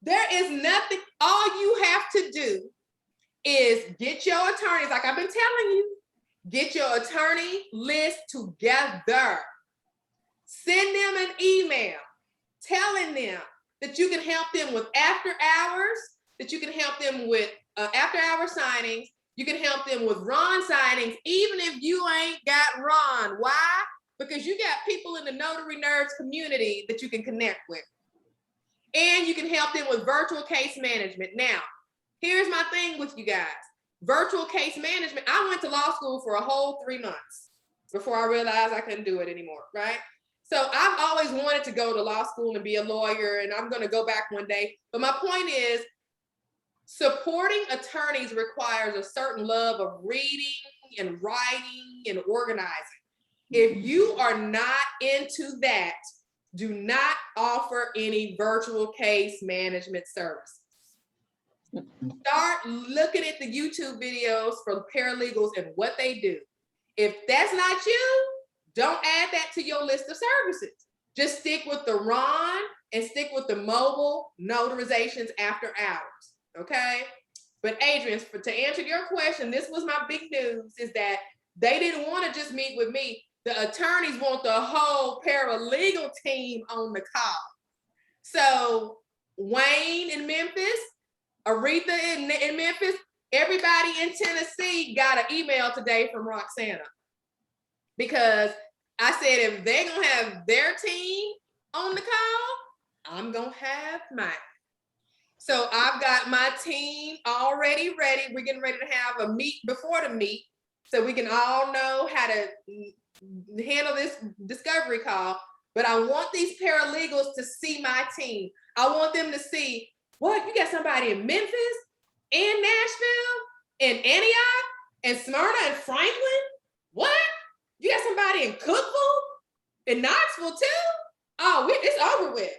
There is nothing, all you have to do is get your attorneys, like I've been telling you, get your attorney list together. Send them an email telling them that you can help them with after hours, that you can help them with after hour signings, you can help them with Ron signings, even if you ain't got Ron. Why? Because you got people in the Notary Nerds community that you can connect with. And you can help them with virtual case management. Now, here's my thing with you guys. Virtual case management, I went to law school for a whole 3 months before I realized I couldn't do it anymore, right? So I've always wanted to go to law school and be a lawyer, and I'm gonna go back one day. But my point is, supporting attorneys requires a certain love of reading and writing and organizing. If you are not into that, do not offer any virtual case management services. Start looking at the YouTube videos for paralegals and what they do. If that's not you, don't add that to your list of services. Just stick with the Ron and stick with the mobile notarizations after hours, okay? But Adrian, to answer your question, this was my big news, is that they didn't want to just meet with me. The attorneys want the whole paralegal team on the call. So Wayne in Memphis, Aretha in Memphis, everybody in Tennessee got an email today from Roxana. Because I said, if they're gonna have their team on the call, I'm gonna have mine. So I've got my team already ready. We're getting ready to have a meet before the meet, so we can all know how to handle this discovery call. But I want these paralegals to see my team. I want them to see, what, you got somebody in Memphis and Nashville and Antioch and Smyrna and Franklin? What? You got somebody in Cookville and Knoxville too? Oh, it's over with.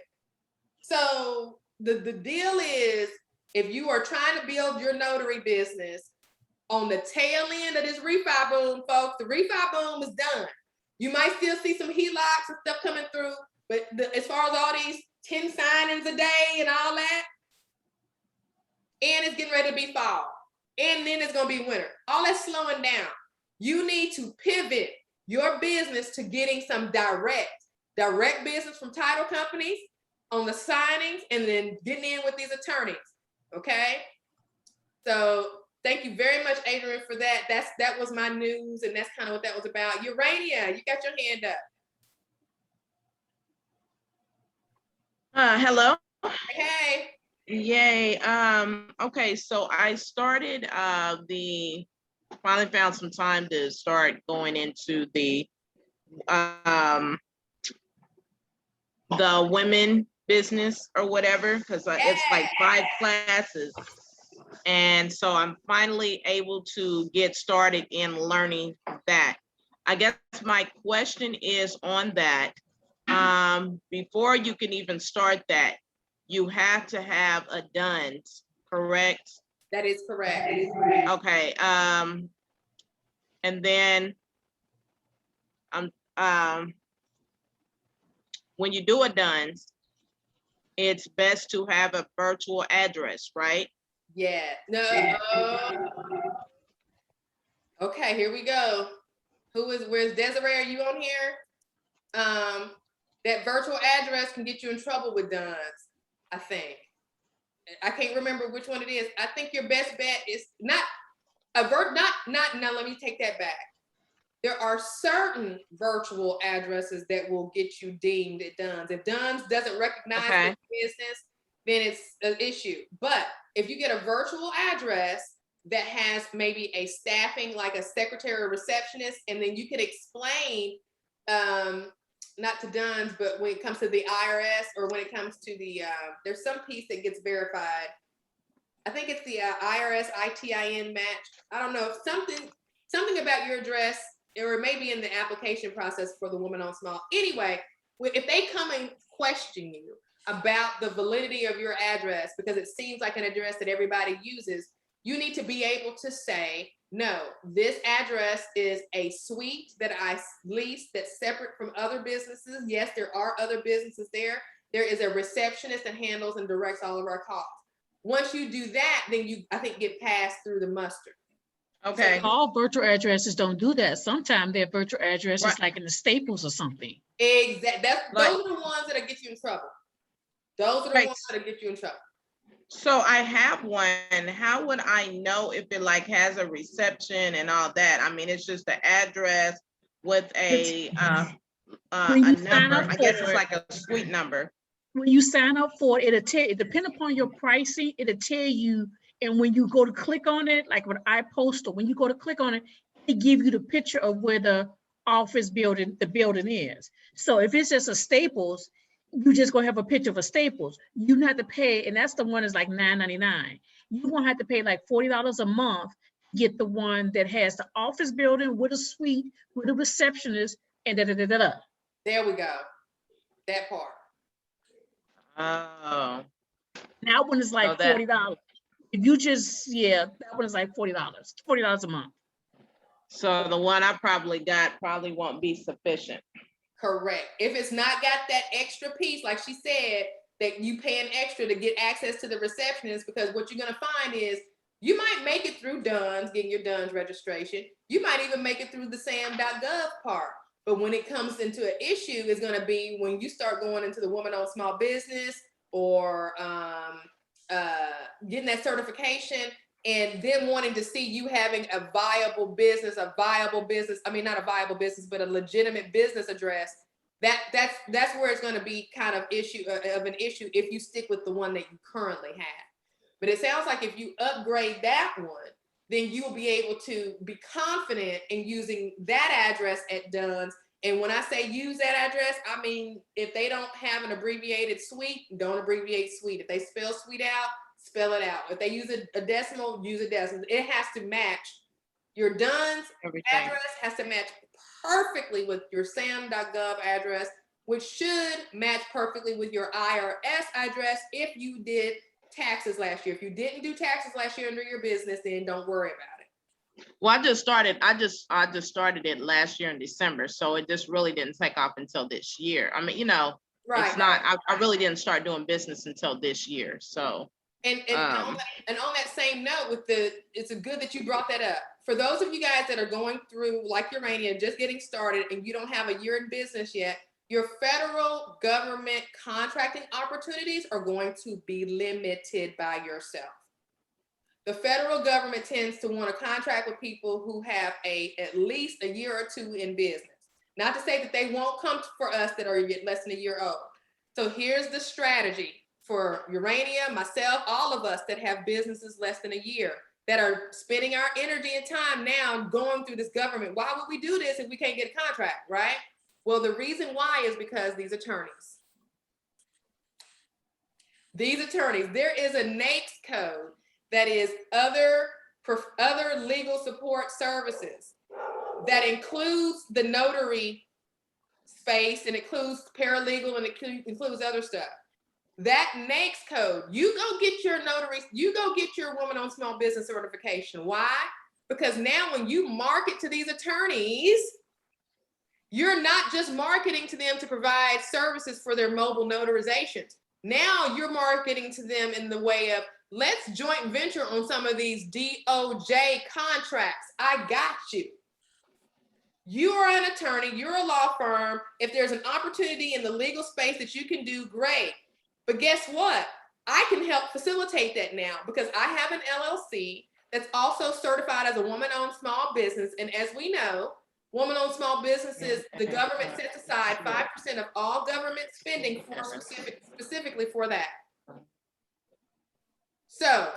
So the deal is, if you are trying to build your notary business, on the tail end of this refi boom, folks, the refi boom is done. You might still see some HELOCs and stuff coming through, but as far as all these 10 signings a day and all that, and it's getting ready to be fall, and then it's gonna be winter. All that's slowing down. You need to pivot your business to getting some direct business from title companies on the signings, and then getting in with these attorneys, okay? So thank you very much, Adrian, for that. That was my news, and that's kind of what that was about. Urania, you got your hand up. Hello. Hey. Yay. Okay, so I started finally found some time to start going into the women business or whatever, because it's like 5 classes. And so I'm finally able to get started in learning that. I guess my question is on that, before you can even start that, you have to have a DUNS, correct? That is correct. Okay. And then when you do a DUNS, it's best to have a virtual address, right? Yeah. No. Okay, here we go. Where's Desiree? Are you on here? That virtual address can get you in trouble with DUNS, I think. I can't remember which one it is. I think your best bet is not, now let me take that back. There are certain virtual addresses that will get you deemed at DUNS. If DUNS doesn't recognize the business, then it's an issue. But if you get a virtual address that has maybe a staffing, like a secretary or receptionist, and then you can explain, not to Dunn's, but when it comes to the IRS or when it comes to the, there's some piece that gets verified. I think it's the IRS ITIN match. I don't know, something about your address, or maybe in the application process for the woman on small. Anyway, if they come and question you about the validity of your address, because it seems like an address that everybody uses, you need to be able to say, no, this address is a suite that I lease that's separate from other businesses. Yes, there are other businesses there. There is a receptionist that handles and directs all of our calls. Once you do that, then you, I think, get passed through the muster. Okay. So all virtual addresses don't do that. Sometimes their virtual address is Right. like in the Staples or something. Exactly. Right. Those are the ones that'll get you in trouble. Those are the Right. ones that'll get you in trouble. So I have one. How would I know if it like has a reception and all that? I mean, it's just the address with a When you sign number. up I guess for it's it. like a suite number. When you sign up for it, it'll tell you, depending upon your pricing, it'll tell you, and when you go to click on it, like with iPostal, when you go to click on it, it give you the picture of where the office building, the building is. So if it's just a Staples, you just gonna have a picture of a Staples. You don't have to pay, and that's the one that's like $9.99. You won't have to pay like $40 a month to get the one that has the office building with a suite, with a receptionist, and da-da-da-da-da. There we go. That part. Oh. That one is like So that- $40. If you just, yeah, that one is like $40. $40 a month. So the one I probably got probably won't be sufficient. Correct. If it's not got that extra piece, like she said, that you paying extra to get access to the receptionist, because what you're gonna find is you might make it through Dunn's, getting your Dunn's registration. You might even make it through the sam.gov part. But when it comes into an issue, it's gonna be when you start going into the woman on small business or getting that certification, and then wanting to see you having a viable business, I mean, not a viable business, but a legitimate business address. That's where it's going to be kind of an issue if you stick with the one that you currently have. But it sounds like if you upgrade that one, then you will be able to be confident in using that address at Dunn's. And when I say use that address, I mean, if they don't have an abbreviated suite, don't abbreviate suite. If they spell suite out, spell it out. If they use a decimal, use a decimal. It has to match. Your Dunn's address has to match perfectly with your sam.gov address, which should match perfectly with your IRS address if you did taxes last year. If you didn't do taxes last year under your business, then don't worry about it. Well, I just started it last year in December. So it just really didn't take off until this year. I mean, you know, Right. it's not, I really didn't start doing business until this year. So. And on that same note, it's good that you brought that up. For those of you guys that are going through, like Urania, just getting started and you don't have a year in business yet, your federal government contracting opportunities are going to be limited by yourself. The federal government tends to want to contract with people who have at least a year or two in business. Not to say that they won't come for us that are less than a year old. So here's the strategy for Urania, myself, all of us that have businesses less than a year, that are spending our energy and time now going through this government. Why would we do this if we can't get a contract, right? Well, the reason why is because these attorneys, there is a NAICS code that is other legal support services that includes the notary space, and includes paralegal, and it includes other stuff. That NAICS code, you go get your notary, you go get your woman on small business certification. Why? Because now when you market to these attorneys, you're not just marketing to them to provide services for their mobile notarizations. Now you're marketing to them in the way of, let's joint venture on some of these DOJ contracts. I got you. You are an attorney, you're a law firm. If there's an opportunity in the legal space that you can do, great. But guess what? I can help facilitate that now because I have an LLC that's also certified as a woman-owned small business. And as we know, woman-owned small businesses, the government sets aside 5% of all government spending for specifically for that. So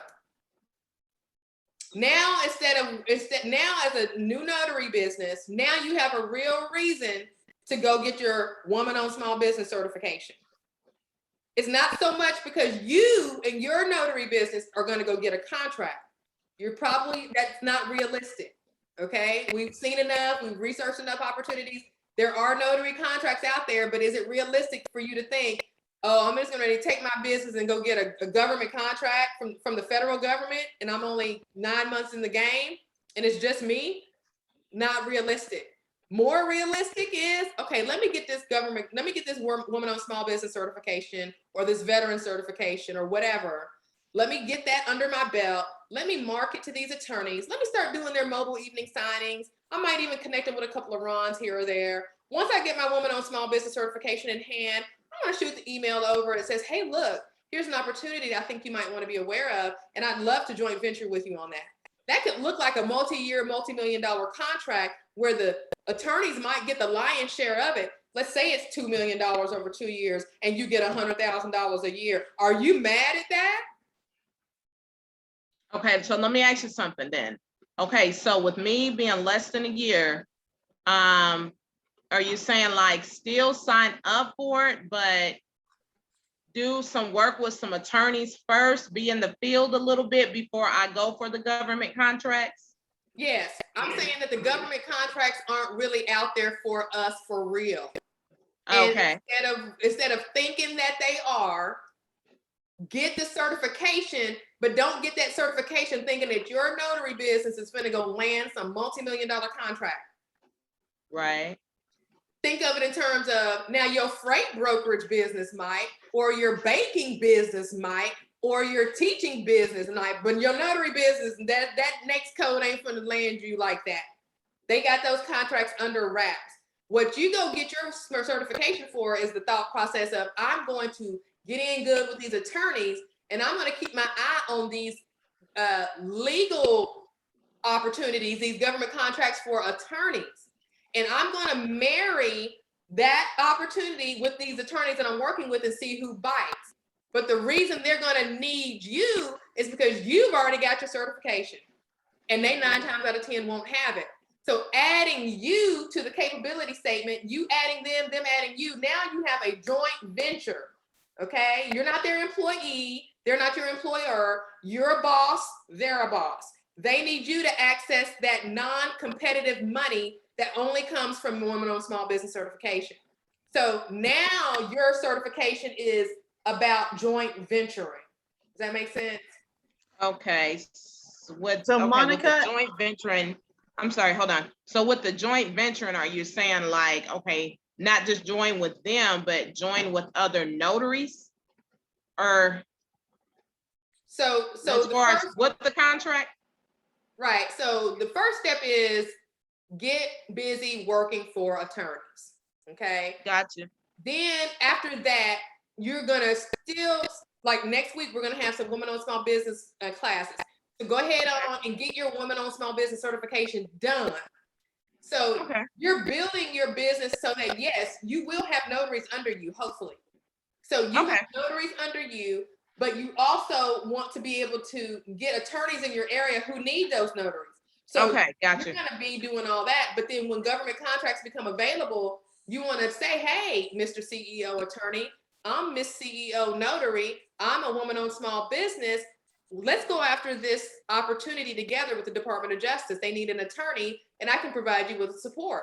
now now as a new notary business, now you have a real reason to go get your woman-owned small business certification. It's not so much because you and your notary business are going to go get a contract. That's not realistic. Okay, we've seen enough, we've researched enough opportunities. There are notary contracts out there, but is it realistic for you to think, oh, I'm just gonna take my business and go get a government contract from the federal government, and I'm only 9 months in the game, and it's just me? Not realistic. More realistic is, okay, let me get this woman-owned small business certification, or this veteran certification, or whatever. Let me get that under my belt. Let me market to these attorneys. Let me start doing their mobile evening signings. I might even connect them with a couple of Rons here or there. Once I get my woman-owned small business certification in hand, I'm gonna shoot the email over that says, hey, look, here's an opportunity that I think you might want to be aware of, and I'd love to joint venture with you on that. That could look like a multi-year, multi-million-dollar contract where the attorneys might get the lion's share of it. Let's say it's $2 million over 2 years and you get $100,000 a year. Are you mad at that? Okay, so let me ask you something then. Okay, so with me being less than a year, are you saying like still sign up for it, but do some work with some attorneys first, be in the field a little bit before I go for the government contracts? Yes, I'm saying that the government contracts aren't really out there for us for real. Okay. And instead of thinking that they are, get the certification, but don't get that certification thinking that your notary business is gonna go land some multi-million-dollar contract. Right. Think of it in terms of, now your freight brokerage business might, or your baking business might, or your teaching business might, but your notary business, that next code ain't gonna land you like that. They got those contracts under wraps. What you go get your certification for is the thought process of, I'm going to get in good with these attorneys, and I'm going to keep my eye on these legal opportunities, these government contracts for attorneys. And I'm going to marry that opportunity with these attorneys that I'm working with and see who bites. But the reason they're going to need you is because you've already got your certification, and they 9 times out of 10 won't have it. So adding you to the capability statement, you adding them adding you, now you have a joint venture, okay? You're not their employee, they're not your employer, you're a boss, they're a boss. They need you to access that non-competitive money that only comes from woman-owned small business certification. So now your certification is about joint venturing. Does that make sense? Okay. With Monica, the joint venturing, I'm sorry, hold on. So with the joint venturing, are you saying like, okay, not just join with them, but join with other notaries? Or so as far as what the contract? Right. So the first step is get busy working for attorneys. Okay. Gotcha. Then after that, you're gonna still, like next week, we're gonna have some women-owned small business classes. So go ahead on and get your women-owned small business certification done. So you're building your business so that yes, you will have notaries under you, hopefully. So you have notaries under you, but you also want to be able to get attorneys in your area who need those notaries. So gotcha. You're gonna be doing all that, but then when government contracts become available, you want to say, hey, Mr. CEO attorney, I'm Miss CEO notary, I'm a woman-owned small business. Let's go after this opportunity together with the Department of Justice. They need an attorney, and I can provide you with support.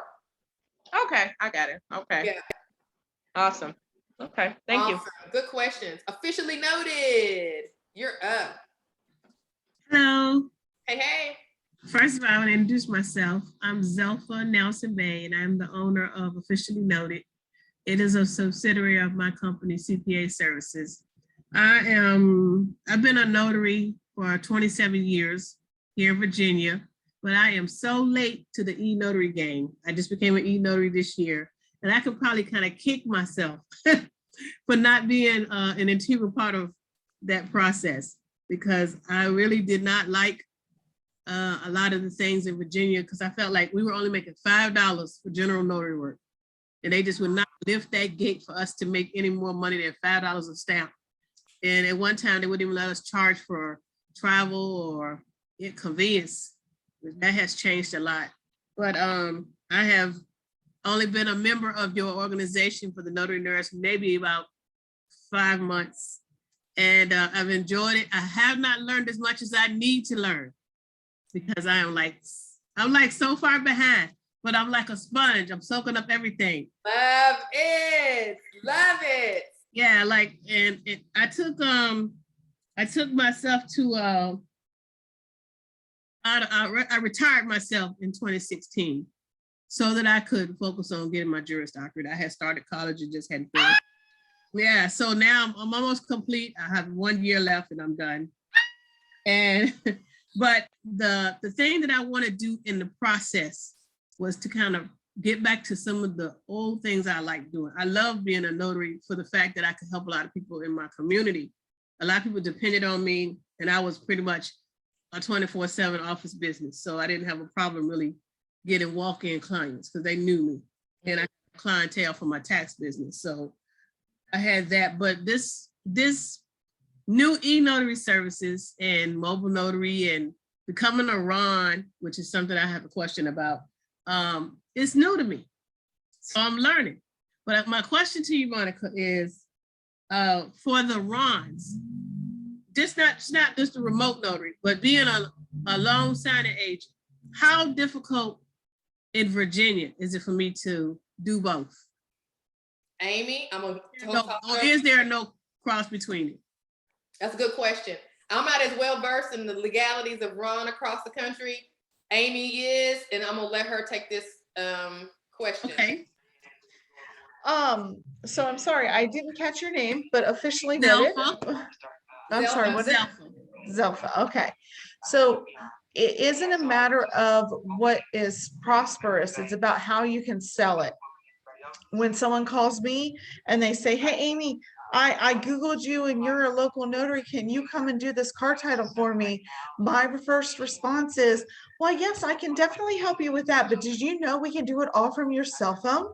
Okay, I got it. Okay. Yeah. Awesome. Okay, thank you. Good questions. Officially noted. You're up. Hello. Hey, hey. First of all, I want to introduce myself. I'm Zelfa Nelson Bay, and I'm the owner of Officially Noted. It is a subsidiary of my company, CPA Services. I've been a notary for 27 years here in Virginia, but I am so late to the e-notary game. I just became an e-notary this year, and I could probably kind of kick myself for not being an integral part of that process, because I really did not like a lot of the things in Virginia, because I felt like we were only making $5 for general notary work, and they just would not lift that gate for us to make any more money than $5 a stamp. And at one time, they wouldn't even let us charge for travel or convenience. That has changed a lot. But I have only been a member of your organization for the Notary Nurse maybe about 5 months. And I've enjoyed it. I have not learned as much as I need to learn because I'm like so far behind, but I'm like a sponge. I'm soaking up everything. Love it. Love it. Yeah, like, I took myself to I retired myself in 2016 so that I could focus on getting my Juris Doctorate. I had started college and just hadn't finished. Yeah, so now I'm almost complete. I have 1 year left and I'm done. And but the thing that I want to do in the process was to kind of get back to some of the old things I like doing. I love being a notary for the fact that I could help a lot of people in my community. A lot of people depended on me, and I was pretty much a 24/7 office business. So I didn't have a problem really getting walk-in clients because they knew me, and I had clientele for my tax business. So I had that, but this new e-notary services and mobile notary and becoming a RON, which is something I have a question about, it's new to me. So I'm learning. But my question to you, Monica, is for the RONs, not just the remote notary, but being a loan signing agent, how difficult in Virginia is it for me to do both? Amy, I'm gonna or is there no cross between it? That's a good question. I'm not as well versed in the legalities of RON across the country. Amy is, and I'm gonna let her take this question. Okay. So I'm sorry, I didn't catch your name, but officially noted. I'm sorry, what is Zelfa? Okay. So it isn't a matter of what is prosperous, it's about how you can sell it. When someone calls me and they say, hey, Amy, I Googled you and you're a local notary. Can you come and do this car title for me? My first response is, well, yes, I can definitely help you with that. But did you know we can do it all from your cell phone?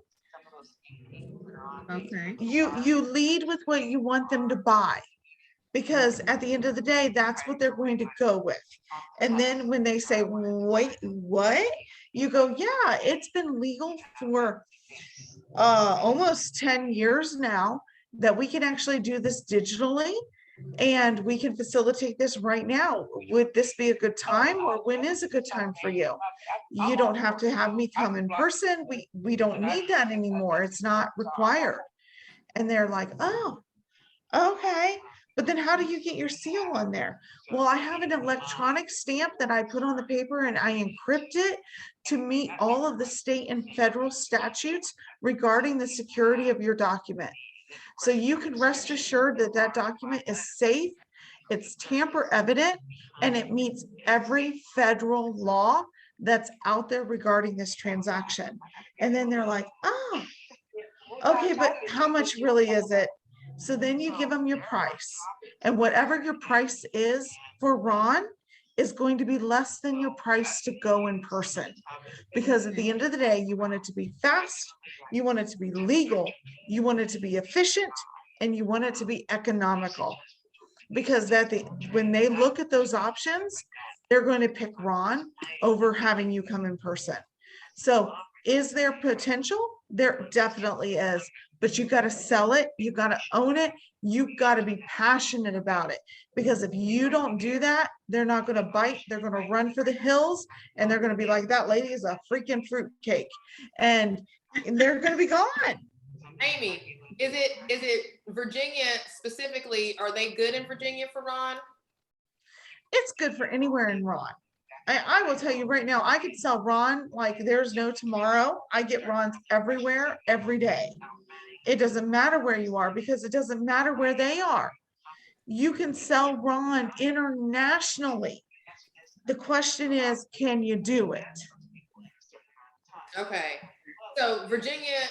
Okay. You lead with what you want them to buy, because at the end of the day, that's what they're going to go with. And then when they say, wait, what? You go, yeah, it's been legal for almost 10 years now that we can actually do this digitally, and we can facilitate this right now. Would this be a good time, or when is a good time for you? You don't have to have me come in person. We don't need that anymore. It's not required. And they're like, oh, okay. But then how do you get your seal on there? Well, I have an electronic stamp that I put on the paper and I encrypt it to meet all of the state and federal statutes regarding the security of your document. So you can rest assured that that document is safe, it's tamper evident, and it meets every federal law that's out there regarding this transaction. And then they're like, oh, okay, but how much really is it? So then you give them your price, and whatever your price is for RON is going to be less than your price to go in person. Because at the end of the day, you want it to be fast, you want it to be legal, you want it to be efficient, and you want it to be economical. Because when they look at those options, they're going to pick RON over having you come in person. So is there potential? There definitely is, but you got to sell it. You got to own it. You got to be passionate about it, because if you don't do that, they're not going to bite. They're going to run for the hills, and they're going to be like, that lady is a freaking fruitcake, and they're going to be gone. Amy, is it Virginia specifically? Are they good in Virginia for RON? It's good for anywhere in RON. I will tell you right now, I could sell RON like there's no tomorrow. I get RONs everywhere, every day. It doesn't matter where you are, because it doesn't matter where they are. You can sell RON internationally. The question is, can you do it? Okay. So Virginia,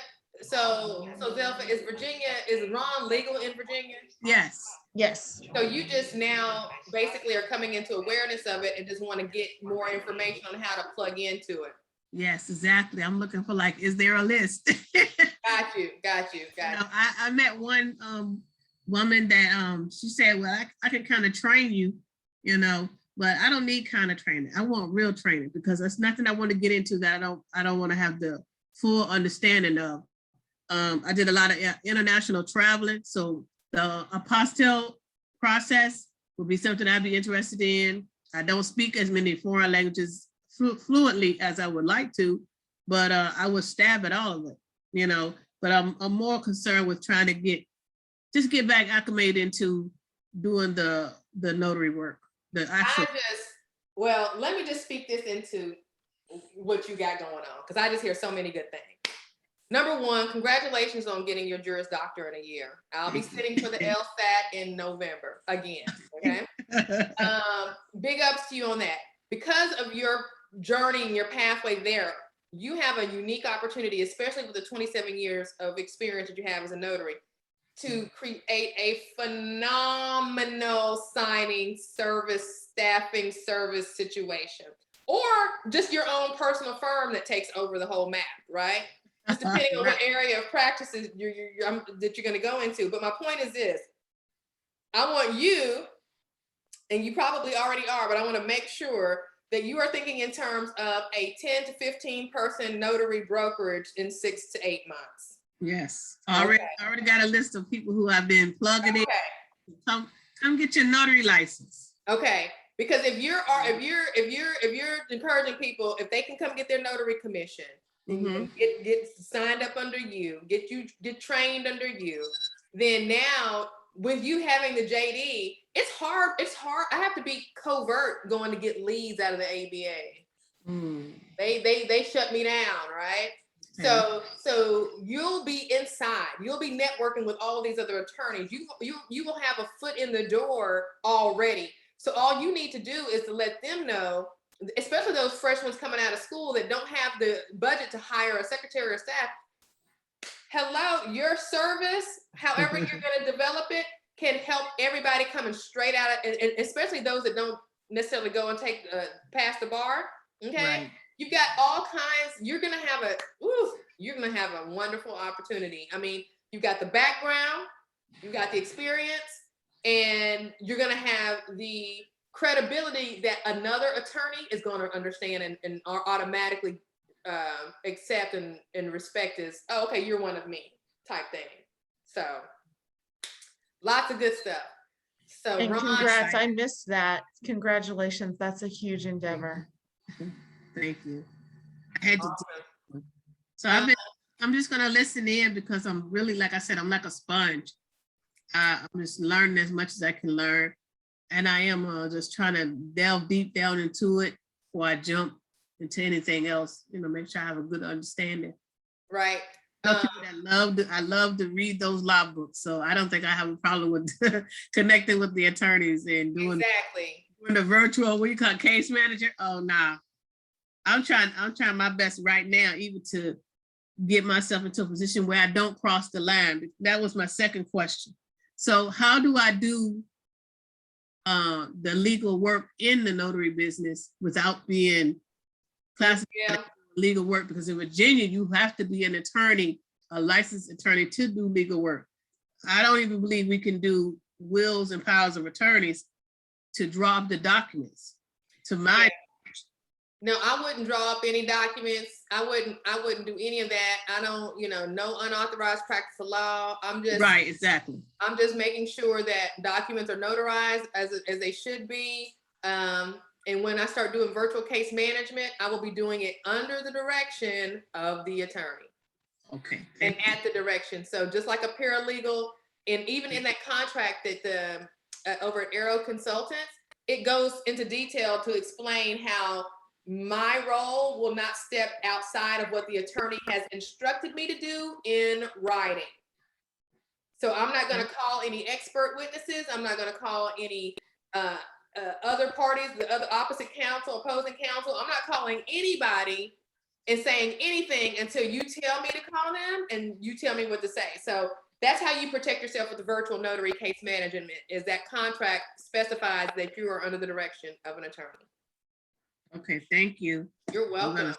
so Zelfa, is RON legal in Virginia? Yes. Yes. So you just now basically are coming into awareness of it and just want to get more information on how to plug into it. Yes, exactly. I'm looking for, like, is there a list? Got you. I met one woman that she said, well, I can kind of train you, but I don't need kind of training. I want real training because that's nothing I want to get into that I don't want to have the full understanding of. I did a lot of international traveling, so the apostille process would be something I'd be interested in. I don't speak as many foreign languages fluently as I would like to, but I would stab at all of it, but I'm more concerned with trying to get back acclimated into doing the notary work. Well, let me just speak this into what you got going on, because I just hear so many good things. Number one, congratulations on getting your Juris Doctor in a year. I'll be sitting for the LSAT in November again, okay? Big ups to you on that. Because of your journey and your pathway there, you have a unique opportunity, especially with the 27 years of experience that you have as a notary, to create a phenomenal signing service, staffing service situation, or just your own personal firm that takes over the whole map, right? Just depending on what area of practices that you're going to go into. But my point is this: I want you, and you probably already are, but I want to make sure that you are thinking in terms of a 10 to 15 person notary brokerage in 6 to 8 months. Yes, I already got a list of people who I've been plugging in. Come get your notary license. Okay, because if you're encouraging people, if they can come get their notary commission, and get signed up under you, get trained under you, then now with you having the JD, it's hard. I have to be covert going to get leads out of the ABA. They shut me down, right? So you'll be inside. You'll be networking with all these other attorneys. You will have a foot in the door already. So all you need to do is to let them know, especially those fresh ones coming out of school that don't have the budget to hire a secretary or staff. Hello, your service, however you're going to develop it, can help everybody coming straight out of, and especially those that don't necessarily go and take pass the bar. Okay, right. You've got all kinds. You're gonna have a wonderful opportunity. I mean, you've got the background, you've got the experience, and you're gonna have the credibility that another attorney is going to understand and automatically accept and respect as, oh, okay, you're one of me type thing. So lots of good stuff. So and Ron, congrats, I missed that. Congratulations, that's a huge endeavor. Thank you. I had to do it. So I'm just gonna listen in because I'm really, like I said, I'm like a sponge. I'm just learning as much as I can learn. And I am just trying to delve deep down into it before I jump into anything else, make sure I have a good understanding. Right. I love to read those law books. So I don't think I have a problem with connecting with the attorneys and doing the virtual, what do you call it, case manager? Oh, nah. I'm trying my best right now, even to get myself into a position where I don't cross the line. That was my second question. So how do I do the legal work in the notary business without being classified as legal work? Because in Virginia, you have to be an attorney, a licensed attorney, to do legal work. I don't even believe we can do wills and powers of attorneys to draw up the documents. To my No, I wouldn't draw up any documents. I wouldn't do any of that. I don't, no unauthorized practice of law. I'm just right, exactly. I'm just making sure that documents are notarized as they should be. And when I start doing virtual case management, I will be doing it under the direction of the attorney. Okay. And at the direction. So just like a paralegal, and even in that contract that the over at Arrow Consultants, it goes into detail to explain how my role will not step outside of what the attorney has instructed me to do in writing. So I'm not going to call any expert witnesses. I'm not going to call any other parties, the other opposite counsel, opposing counsel. I'm not calling anybody and saying anything until you tell me to call them and you tell me what to say. So that's how you protect yourself with the virtual notary case management, is that contract specifies that you are under the direction of an attorney. Okay, thank you. You're welcome.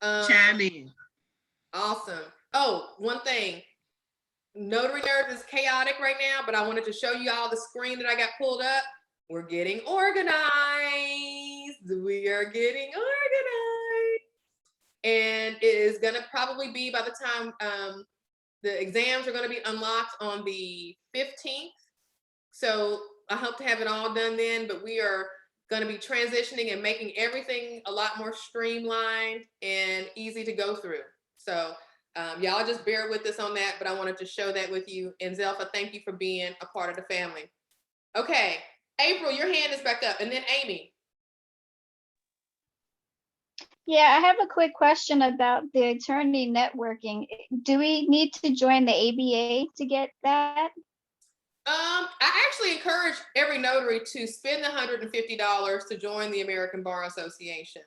Chime in. Awesome. Oh, one thing. Notary Nerd is chaotic right now, but I wanted to show you all the screen that I got pulled up. We're getting organized. We are getting organized. And it is gonna probably be by the time the exams are gonna be unlocked on the 15th. So I hope to have it all done then, but we are gonna be transitioning and making everything a lot more streamlined and easy to go through. So y'all just bear with us on that, but I wanted to show that with you. And Zelfa, thank you for being a part of the family. Okay, April, your hand is back up, and then Amy. Yeah, I have a quick question about the attorney networking. Do we need to join the ABA to get that? I actually encourage every notary to spend the $150 to join the American Bar Association.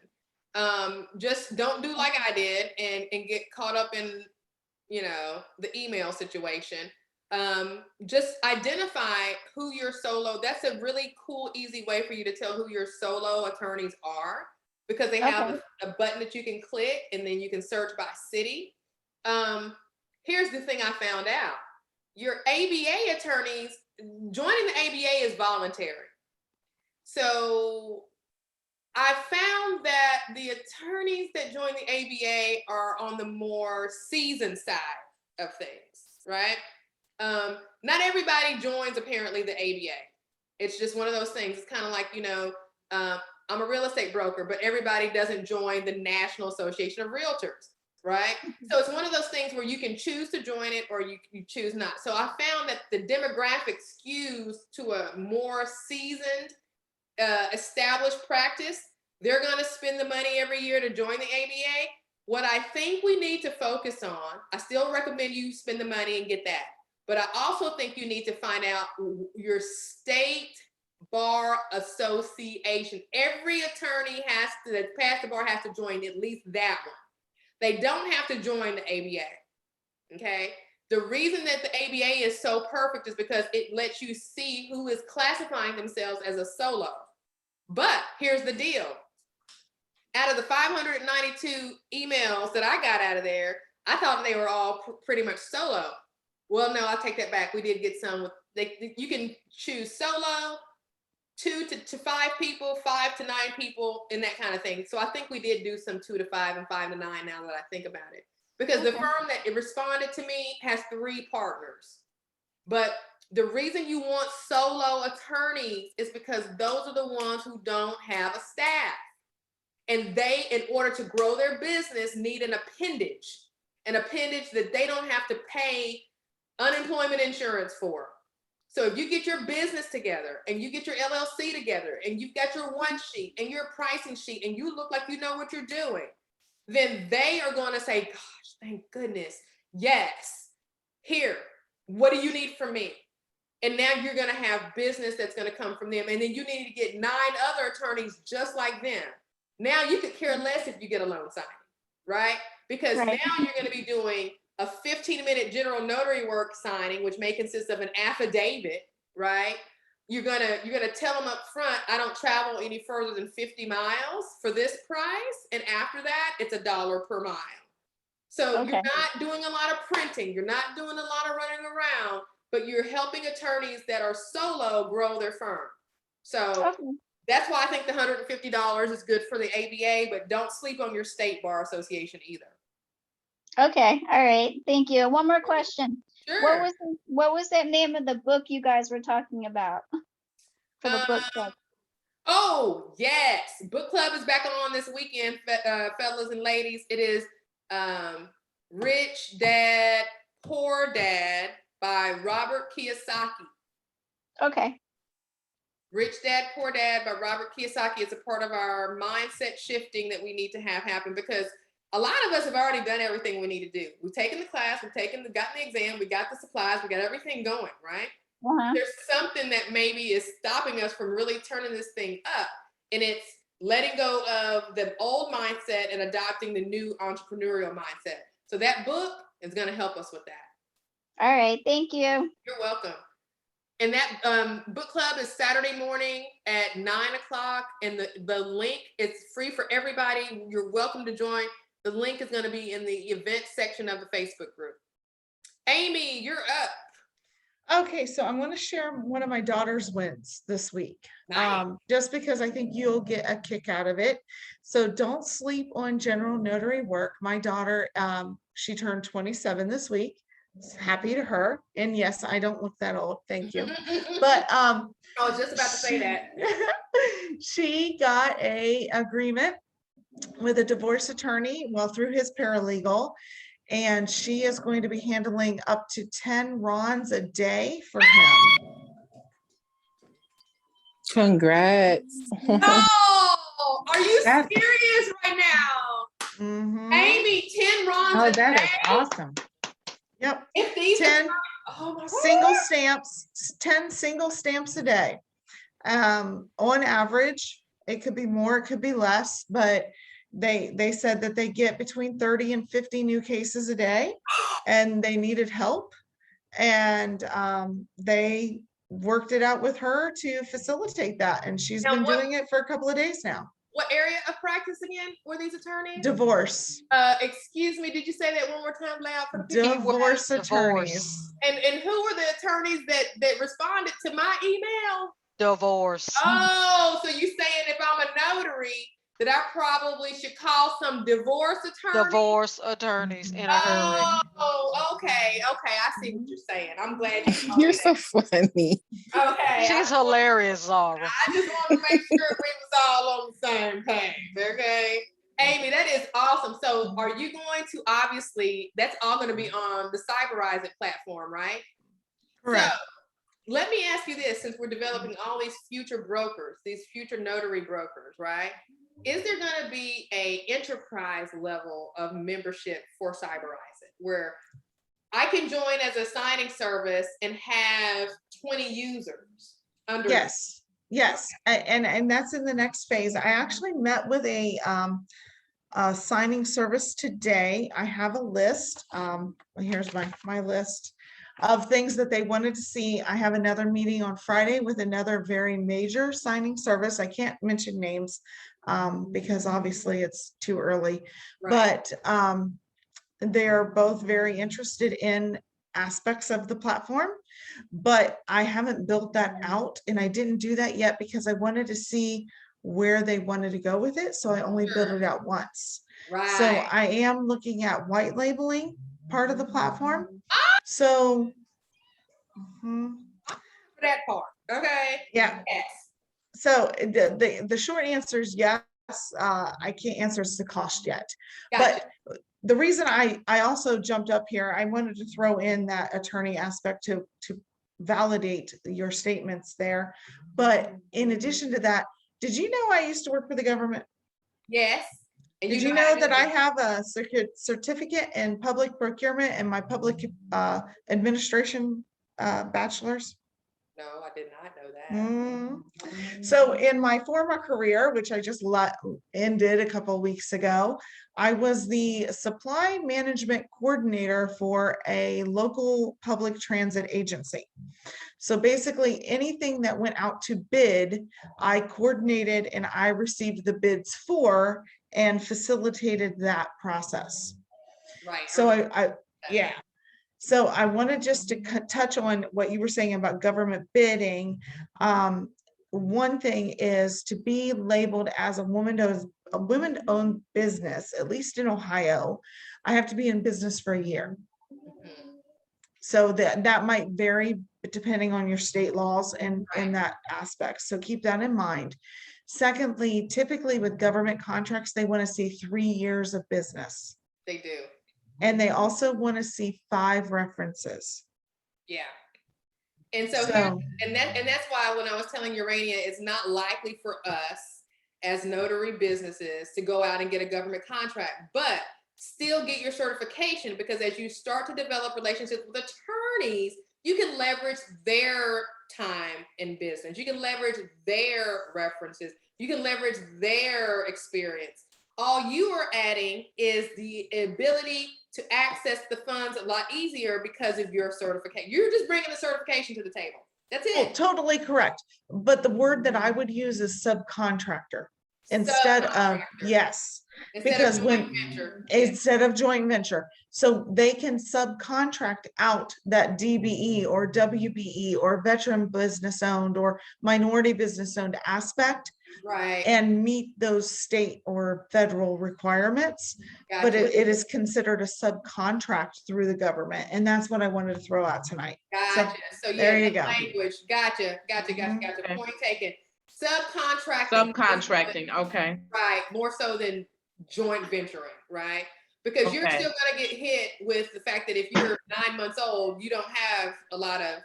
Just don't do like I did and get caught up in, you know, the email situation. Just identify who your solo, that's a really cool, easy way for you to tell who your solo attorneys are, because they have a button that you can click and then you can search by city. Here's the thing I found out. Your ABA attorneys, joining the ABA is voluntary. So I found that the attorneys that join the ABA are on the more seasoned side of things, right? Not everybody joins apparently the ABA. It's just one of those things. It's kind of like, you know, I'm a real estate broker, but everybody doesn't join the National Association of Realtors, right? So it's one of those things where you can choose to join it or you choose not. So I found that the demographic skews to a more seasoned, established practice. They're going to spend the money every year to join the ABA. What I think we need to focus on, I still recommend you spend the money and get that. But I also think you need to find out your state bar association. Every attorney has to, that passed the bar has to join at least that one. They don't have to join the ABA, okay? The reason that the ABA is so perfect is because it lets you see who is classifying themselves as a solo. But here's the deal. Out of the 592 emails that I got out of there, I thought they were all pretty much solo. Well, no, I'll take that back. We did get some with, you can choose solo, 2 to 5 people, 5 to 9 people, and that kind of thing. So I think we did do some 2 to 5 and 5 to 9 now that I think about it. Because the firm that responded to me has 3 partners. But the reason you want solo attorneys is because those are the ones who don't have a staff. And they, in order to grow their business, need an appendage that they don't have to pay unemployment insurance for. So if you get your business together and you get your LLC together and you've got your one sheet and your pricing sheet and you look like you know what you're doing, then they are going to say, gosh, thank goodness. Yes. Here, what do you need from me? And now you're going to have business that's going to come from them. And then you need to get 9 other attorneys just like them. Now you could care less if you get a loan signing, right? Because now you're going to be doing a 15-minute general notary work signing, which may consist of an affidavit, right? You're gonna tell them up front, I don't travel any further than 50 miles for this price. And after that, it's $1 per mile. So you're not doing a lot of printing. You're not doing a lot of running around, but you're helping attorneys that are solo grow their firm. So that's why I think the $150 is good for the ABA, but don't sleep on your state bar association either. Okay, all right, thank you. One more question. Sure. What was that name of the book you guys were talking about for the book club? Oh, yes. Book club is back on this weekend, fellas and ladies. It is Rich Dad, Poor Dad by Robert Kiyosaki. Okay. Rich Dad, Poor Dad by Robert Kiyosaki is a part of our mindset shifting that we need to have happen, because a lot of us have already done everything we need to do. We've taken the class, gotten the exam, we got the supplies, we got everything going, right? There's something that maybe is stopping us from really turning this thing up. And it's letting go of the old mindset and adopting the new entrepreneurial mindset. So that book is going to help us with that. All right, thank you. You're welcome. And that book club is Saturday morning at 9:00. And the link is free for everybody. You're welcome to join. The link is going to be in the event section of the Facebook group. Amy, you're up. Okay, so I'm going to share one of my daughter's wins this week. Nice. Just because I think you'll get a kick out of it. So don't sleep on general notary work. My daughter, she turned 27 this week. Happy to her. And yes, I don't look that old. Thank you. But I was just about to say that. She got a agreement with a divorce attorney, well, through his paralegal. And she is going to be handling up to 10 RONs a day for him. Congrats. Oh, are you That's- serious right now? Mhm. Amy, 10 RONs Oh, a that day? is awesome. Yep. If these 10 oh my single God. stamps, 10 single stamps a day. On average, it could be more, it could be less, but they said that they get between 30 and 50 new cases a day, and they needed help. And they worked it out with her to facilitate that. And she's Now been what- doing it for a couple of days now. What area of practice again were these attorneys? Divorce. Excuse me, did you say that one more time loud for the people? Divorce attorneys. And who were the attorneys that responded to my email? Divorce. Oh, so you saying if I'm a notary that I probably should call some divorce attorney? Divorce attorneys in a hurry. Oh, okay, I see what you're saying. I'm glad you told You're me so funny. that. Okay. She's hilarious, Zara. I just want to make sure we was all on the same page, okay? Amy, that is awesome. So are you going to, obviously, that's all going to be on the Cyberize It platform, right? Correct. So let me ask you this, since we're developing all these future brokers, these future notary brokers, right? Is there going to be a enterprise level of membership for Cyberize It, where I can join as a signing service and have 20 users under? Yes, yes, and that's in the next phase. I actually met with a signing service today. I have a list. Here's my list of things that they wanted to see. I have another meeting on Friday with another very major signing service. I can't mention names because obviously it's too early, but they're both very interested in aspects of the platform, but I haven't built that out, and I didn't do that yet because I wanted to see where they wanted to go with it. So I only built it out once. Right. So I am looking at white labeling part of the platform. So For that part, okay? yeah. Yes. So the short answer is yes. I can't answer it's the cost yet. Gotcha. But the reason I also jumped up here, I wanted to throw in that attorney aspect to validate your statements there. But in addition to that, did you know I used to work for the government? Yes. And Did you know that I have a certificate in public procurement and my public administration bachelor's? No, I did not know that. So in my former career, which I just ended a couple of weeks ago, I was the supply management coordinator for a local public transit agency. So basically anything that went out to bid, I coordinated and I received the bids for and facilitated that process. Right. So yeah. So I wanted just to touch on what you were saying about government bidding. One thing is to be labeled as a women-owned business, at least in Ohio, I have to be in business for a year. So that might vary depending on your state laws and in that aspect. So keep that in mind. Secondly, typically with government contracts, they want to see 3 years of business. They do. And they also want to see 5 references. Yeah. And so that's why when I was telling Urania, it's not likely for us as notary businesses to go out and get a government contract, but still get your certification, because as you start to develop relationships with attorneys, you can leverage their time in business. You can leverage their references. You can leverage their experience. All you are adding is the ability to access the funds a lot easier because of your certification. You're just bringing the certification to the table. That's it. Oh, totally correct. But the word that I would use is subcontractor. instead of, yes. Because when, instead of joint venture, so they can subcontract out that DBE or WBE or veteran business owned or minority business owned aspect. Right. And meet those state or federal requirements, but it is considered a subcontract through the government. And that's what I wanted to throw out tonight. Gotcha. So yeah, there you go. language. Gotcha. Okay. Point taken. Subcontracting. Subcontracting, okay. Right. More so than joint venturing, right? Because you're Okay. still gonna get hit with the fact that if you're 9 months old, you don't have a lot of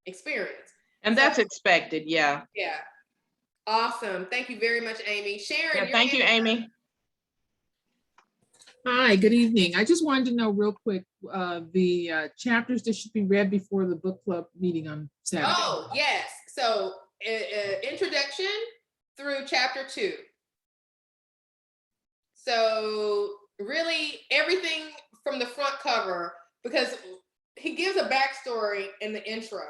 experience. And that's expected, yeah. Yeah. Awesome. Thank you very much, Amy. Sharon. Yeah, thank you, Amy. Hi, good evening. I just wanted to know real quick, the chapters that should be read before the book club meeting on Saturday. Oh, yes. So introduction through chapter 2. So really everything from the front cover, because he gives a backstory in the intro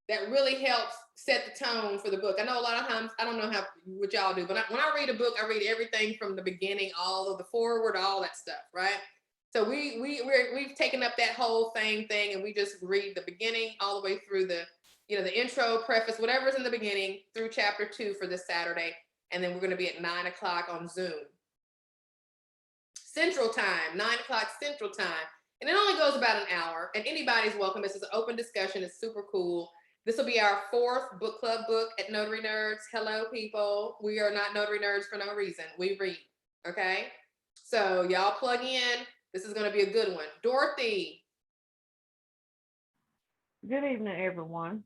that really helps set the tone for the book. I know a lot of times, I don't know what y'all do, but when I read a book, I read everything from the beginning, all of the forward, all that stuff, right? So we've taken up that whole thing, and we just read the beginning all the way through the intro, preface, whatever's in the beginning through chapter 2 for this Saturday. And then we're going to be at 9 o'clock on Zoom. Central Time, 9 o'clock Central Time. And it only goes about an hour, and anybody's welcome. This is an open discussion. It's super cool. This will be our 4th book club book at Notary Nerds. Hello, people. We are not Notary Nerds for no reason. We read, okay? So y'all plug in. This is going to be a good one. Dorothy. Good evening, everyone.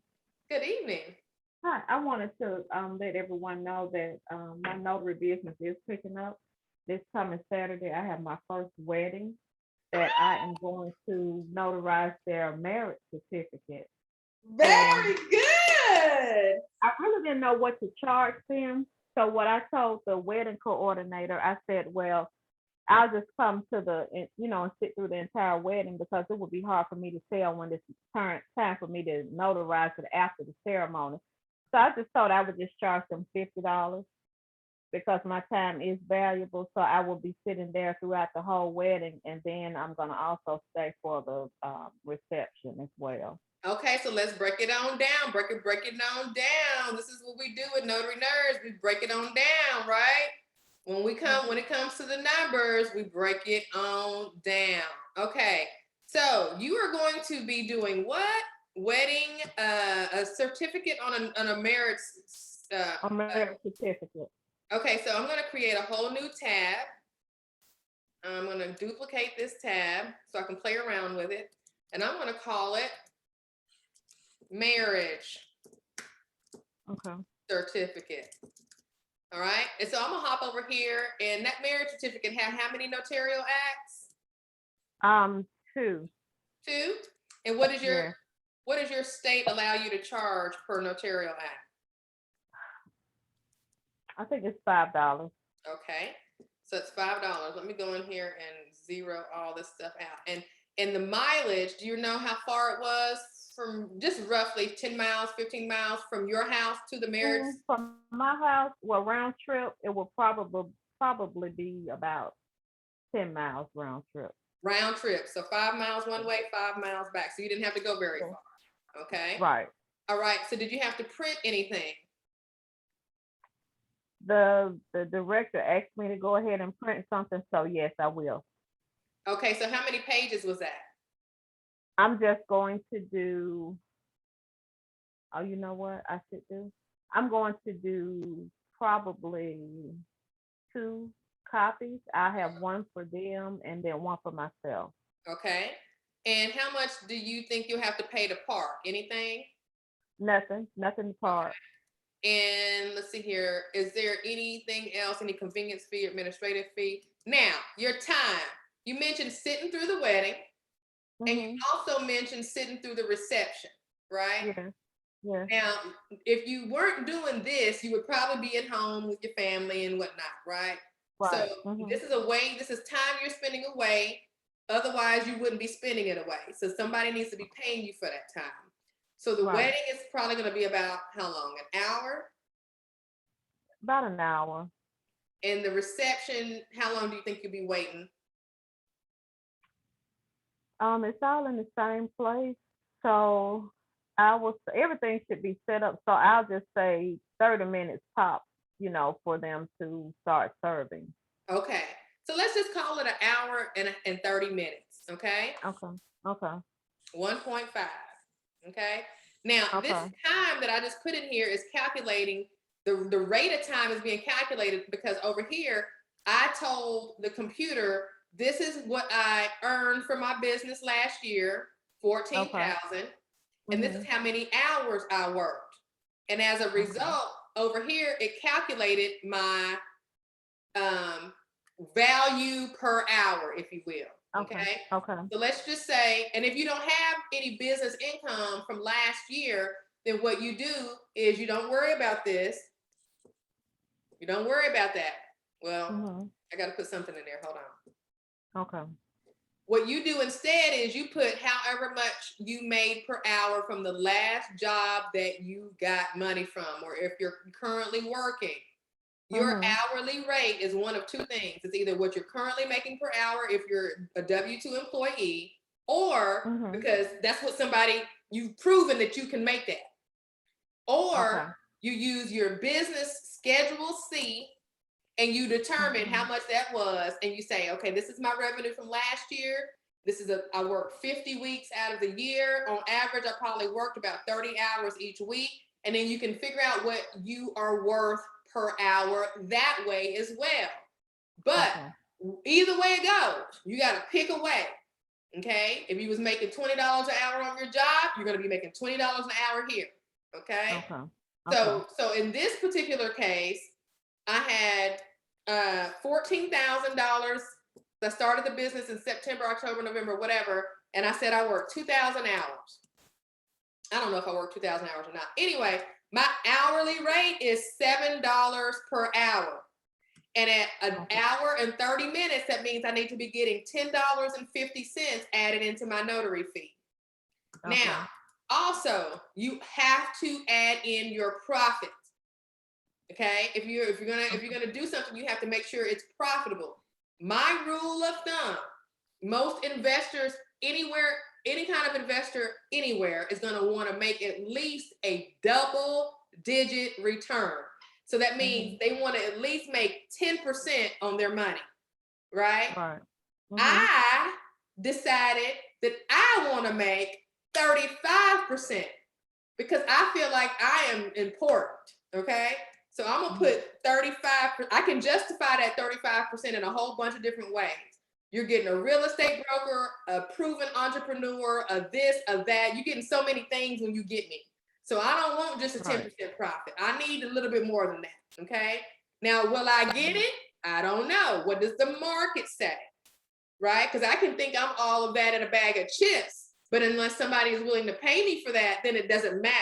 Good evening. Hi, I wanted to let everyone know that my notary business is picking up. This coming Saturday, I have my first wedding that I am going to notarize their marriage certificate. Very good. I really didn't know what to charge them. So what I told the wedding coordinator, I said, well, I'll just come to and sit through the entire wedding, because it would be hard for me to tell when it's time for me to notarize it after the ceremony. So I just thought I would just charge them $50 because my time is valuable. So I will be sitting there throughout the whole wedding, and then I'm going to also stay for the reception as well. Okay, so let's break it on down. Break it on down. This is what we do with Notary Nerds. We break it on down, right? When it comes to the numbers, we break it on down. Okay, so you are going to be doing what? Wedding, a certificate on a marriage. A marriage certificate. Okay, so I'm going to create a whole new tab. I'm going to duplicate this tab so I can play around with it. And I'm going to call it marriage certificate. All right. And so I'm going to hop over here, and that marriage certificate have how many notarial acts? 2. 2? And what is your state allow you to charge per notarial act? I think it's $5. Okay. So it's $5. Let me go in here and zero all this stuff out. And the mileage, do you know how far it was from, just roughly 10 miles, 15 miles from your house to the marriage? From my house, well, round trip, it will probably be about 10 miles round trip. Round trip. So 5 miles one way, 5 miles back. So you didn't have to go very far. Okay. Right. All right. So did you have to print anything? The director asked me to go ahead and print something. So yes, I will. Okay. So how many pages was that? I'm just going to do, oh, you know what I should do? I'm going to do probably 2 copies. I have one for them and then one for myself. Okay. And how much do you think you'll have to pay to park? Anything? Nothing to park. And let's see here. Is there anything else, any convenience fee, administrative fee? Now, your time. You mentioned sitting through the wedding. And you also mentioned sitting through the reception, right? Yeah. Now, if you weren't doing this, you would probably be at home with your family and whatnot, right? Right. So this is time you're spending away. Otherwise, you wouldn't be spending it away. So somebody needs to be paying you for that time. So the wedding is probably going to be about how long? An hour? About an hour. And the reception, how long do you think you'll be waiting? It's all in the same place. So everything should be set up. So I'll just say 30 minutes top, for them to start serving. Okay. So let's just call it an hour and 30 minutes. Okay. Okay. Okay. 1.5. Okay. Now, this time that I just put in here is calculating the rate of time is being calculated because over here, I told the computer, this is what I earned for my business last year, 14,000. And this is how many hours I worked. And as a result, over here, it calculated my value per hour, if you will. Okay. Okay. So let's just say, and if you don't have any business income from last year, then what you do is you don't worry about this. You don't worry about that. Well, I got to put something in there. Hold on. Okay. What you do instead is you put however much you made per hour from the last job that you got money from, or if you're currently working. Your hourly rate is one of two things. It's either what you're currently making per hour if you're a W-2 employee, or because that's what you've proven that you can make that. Or you use your business Schedule C and you determine how much that was, and you say, okay, this is my revenue from last year. I worked 50 weeks out of the year. On average, I probably worked about 30 hours each week. And then you can figure out what you are worth per hour that way as well. But either way it goes, you got to pick a way. Okay. If you was making $20 an hour on your job, you're going to be making $20 an hour here. Okay. So in this particular case, I had $14,000. I started the business in September, October, November, whatever. And I said I worked 2,000 hours. I don't know if I worked 2,000 hours or not. Anyway, my hourly rate is $7 per hour. And at an hour and 30 minutes, that means I need to be getting $10.50 added into my notary fee. Now, also, you have to add in your profits. Okay, if you're gonna do something, you have to make sure it's profitable. My rule of thumb: most investors anywhere, any kind of investor anywhere, is gonna want to make at least a double-digit return. So that means they want to at least make 10% on their money, right? I decided that I want to make 35% because I feel like I am important. Okay. So I'm going to put 35%. I can justify that 35% in a whole bunch of different ways. You're getting a real estate broker, a proven entrepreneur, a this, a that. You're getting so many things when you get me. So I don't want just a 10% profit. I need a little bit more than that. Okay. Now, will I get it? I don't know. What does the market say? Right? Because I can think I'm all of that in a bag of chips. But unless somebody is willing to pay me for that, then it doesn't matter.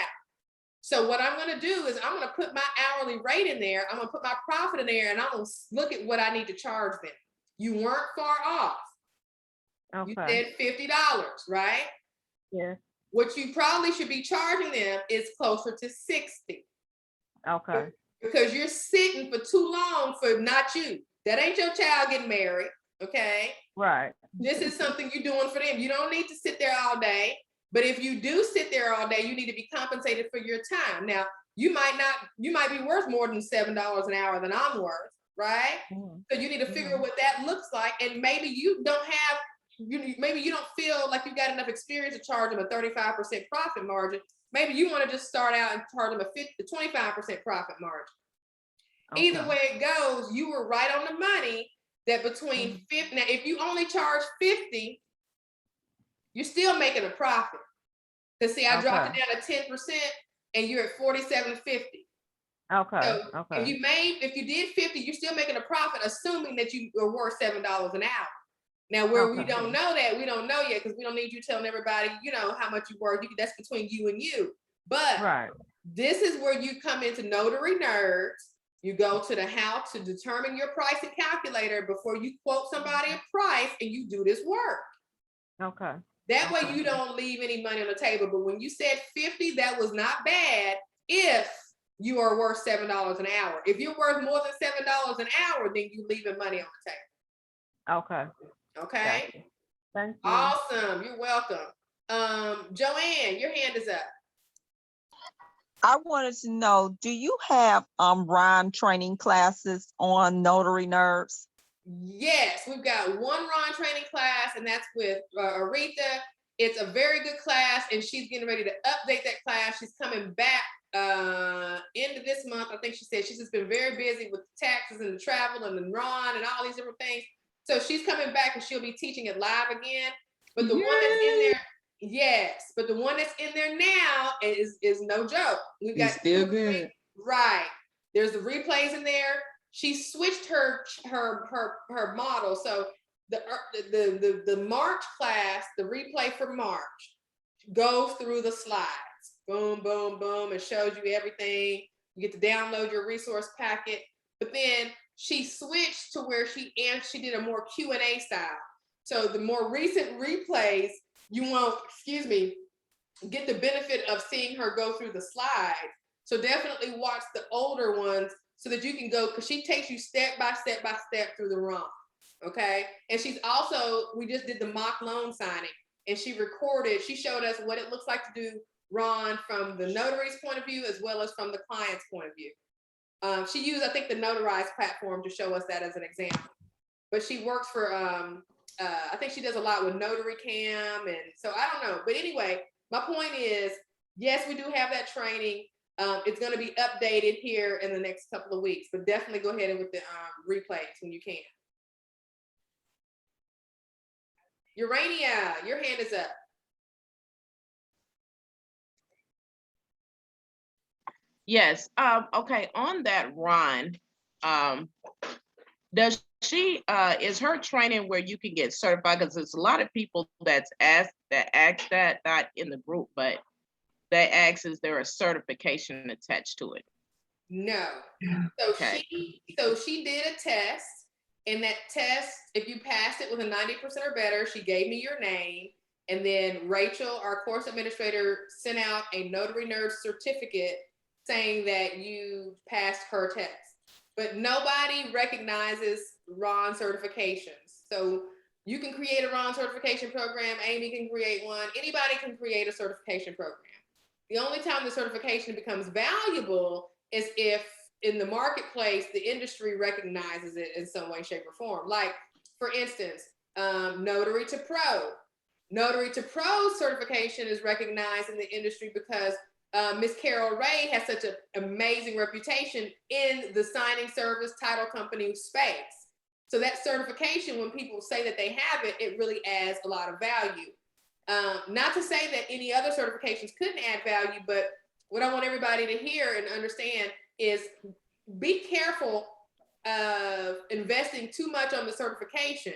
So what I'm going to do is I'm going to put my hourly rate in there. I'm going to put my profit in there, and I'm going to look at what I need to charge them. You weren't far off. You said $50, right? Yeah. What you probably should be charging them is closer to 60. Okay. Because you're sitting for too long for not you. That ain't your child getting married. Okay. Right. This is something you're doing for them. You don't need to sit there all day. But if you do sit there all day, you need to be compensated for your time. Now, you might be worth more than $7 an hour than I'm worth, right? So you need to figure what that looks like. And maybe you don't feel like you got enough experience to charge them a 35% profit margin. Maybe you want to just start out and charge them a 25% profit margin. Either way it goes, you were right on the money that between 50, now if you only charge 50, you're still making a profit. Because see, I dropped it down to 10% and you're at $47.50. Okay. So if you did 50, you're still making a profit, assuming that you are worth $7 an hour. Now, where we don't know that, we don't know yet, because we don't need you telling everybody, how much you worth. That's between you and you. But this is where you come into Notary Nerds. You go to the how to determine your pricing calculator before you quote somebody a price, and you do this work. Okay. That way you don't leave any money on the table. But when you said 50, that was not bad if you are worth $7 an hour. If you're worth more than $7 an hour, then you leaving money on the table. Okay. Okay. Gotcha. Thank you. Awesome. You're welcome. Joanne, your hand is up. I wanted to know, do you have Ron training classes on Notary Nerds? Yes, we've got one Ron training class, and that's with Aretha. It's a very good class, and she's getting ready to update that class. She's coming back end of this month. I think she said she's just been very busy with the taxes and the travel and the Ron and all these different things. So she's coming back and she'll be teaching it live again. But the one that's in there, yes, but the one that's in there now is no joke. We've got still good. Right. There's the replays in there. She switched her model. So the March class, the replay for March, goes through the slides. Boom, boom, boom. It shows you everything. You get to download your resource packet. But then she switched to where she did a more Q&A style. So the more recent replays, you won't, get the benefit of seeing her go through the slides. So definitely watch the older ones so that you can go, because she takes you step by step by step through the ROM. Okay. And she's also, we just did the mock loan signing, and she showed us what it looks like to do Ron from the notary's point of view as well as from the client's point of view. She used, I think, the notarized platform to show us that as an example. But she works for, I think she does a lot with Notary Cam, and so I don't know. But anyway, my point is, yes, we do have that training. It's going to be updated here in the next couple of weeks, but definitely go ahead and with the replays when you can. Urania, your hand is up. Yes. Okay. On that, Ron, does she is her training where you can get certified? Because there's a lot of people that ask that, not in the group, but they ask, is there a certification attached to it? No. So okay. She did a test, and that test, if you passed it with a 90% or better, she gave me your name, and then Rachel, our course administrator, sent out a Notary Nerd certificate saying that you passed her test. But nobody recognizes Ron certifications. So you can create a Ron certification program. Amy can create one. Anybody can create a certification program. The only time the certification becomes valuable is if in the marketplace, the industry recognizes it in some way, shape, or form. Like, for instance, Notary to Pro. Notary to Pro certification is recognized in the industry because Miss Carol Ray has such an amazing reputation in the signing service title company space. So that certification, when people say that they have it, it really adds a lot of value. Not to say that any other certifications couldn't add value, but what I want everybody to hear and understand is be careful of investing too much on the certification,